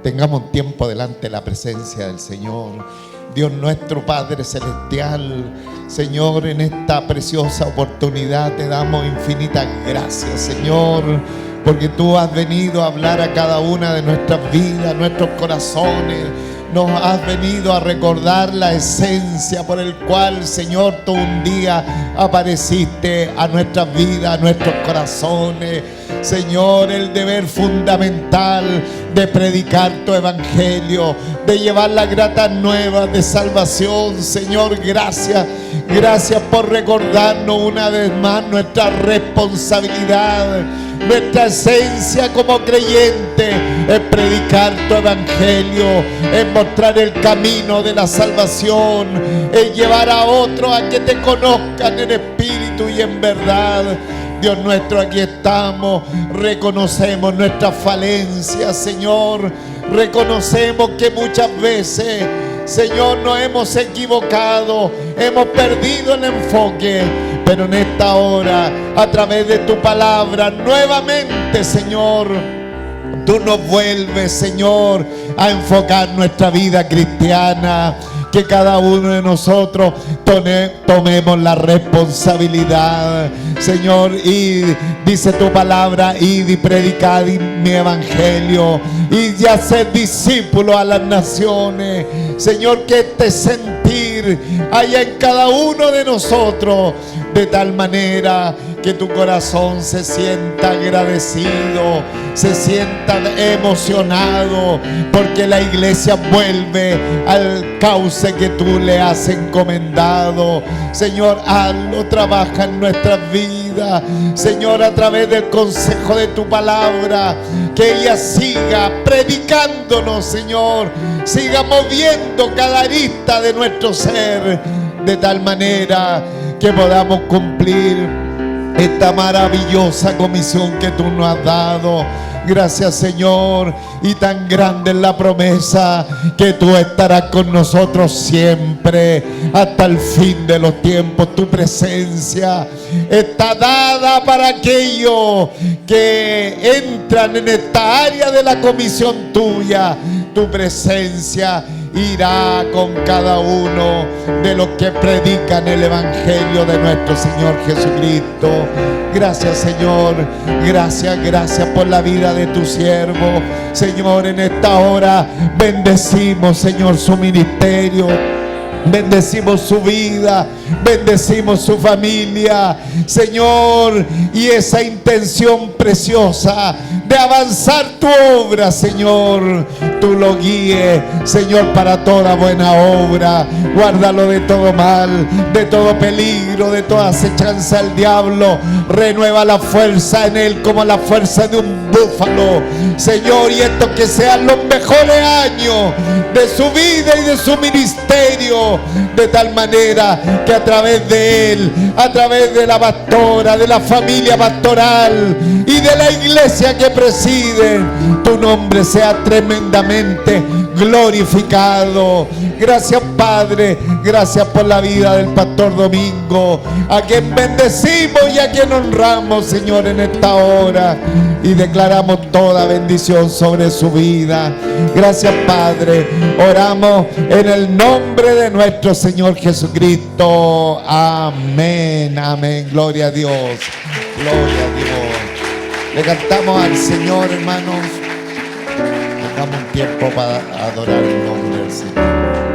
tengamos un tiempo delante de la presencia del Señor. Dios nuestro Padre Celestial, Señor, en esta preciosa oportunidad te damos infinitas gracias, Señor, porque tú has venido a hablar a cada una de nuestras vidas, nuestros corazones. Nos has venido a recordar la esencia por el cual, Señor, tú un día apareciste a nuestras vidas, a nuestros corazones. Señor, el deber fundamental de predicar tu evangelio, de llevar las gratas nuevas de salvación. Señor, gracias por recordarnos una vez más nuestra responsabilidad. Nuestra esencia como creyente es predicar tu evangelio, es mostrar el camino de la salvación, es llevar a otros a que te conozcan en espíritu y en verdad. Dios nuestro, aquí estamos, reconocemos nuestras falencias, Señor, reconocemos que muchas veces, Señor, nos hemos equivocado, hemos perdido el enfoque, pero en esta hora, a través de tu palabra, nuevamente, Señor, tú nos vuelves, Señor, a enfocar nuestra vida cristiana. Que cada uno de nosotros tomemos la responsabilidad, Señor, y dice tu palabra, id y predicad mi evangelio y ya ser discípulos a las naciones. Señor, que este sentir haya en cada uno de nosotros, de tal manera que tu corazón se sienta agradecido, se sienta emocionado, porque la iglesia vuelve al cauce que tú le has encomendado. Señor, hazlo, trabaja en nuestras vidas, Señor, a través del consejo de tu palabra, que ella siga predicándonos, Señor, siga moviendo cada arista de nuestro ser, de tal manera que podamos cumplir esta maravillosa comisión que tú nos has dado. Gracias, Señor, y tan grande es la promesa que tú estarás con nosotros siempre hasta el fin de los tiempos. Tu presencia está dada para aquellos que entran en esta área de la comisión tuya. Tu presencia irá con cada uno de los que predican el evangelio de nuestro Señor Jesucristo. Gracias, Señor, gracias por la vida de tu siervo. Señor, en esta hora bendecimos, Señor, su ministerio, bendecimos su vida, bendecimos su familia, Señor, y esa intención preciosa de avanzar tu obra, Señor, tú lo guíes, Señor, para toda buena obra. Guárdalo de todo mal, de todo peligro, de toda acechanza del diablo. Renueva la fuerza en él como la fuerza de un búfalo, Señor, y estos que sean los mejores años de su vida y de su ministerio, de tal manera que a través de él, a través de la pastora, de la familia pastoral y de la iglesia que preside, tu nombre sea tremendamente glorificado. Gracias, Padre, gracias por la vida del pastor Domingo, a quien bendecimos y a quien honramos, Señor, en esta hora, y declaramos toda bendición sobre su vida. Gracias, Padre, oramos en el nombre de nuestro Señor Jesucristo. Amén, amén. Gloria a Dios, gloria a Dios. Le cantamos al Señor, hermanos. Damos un tiempo para adorar el nombre del Señor.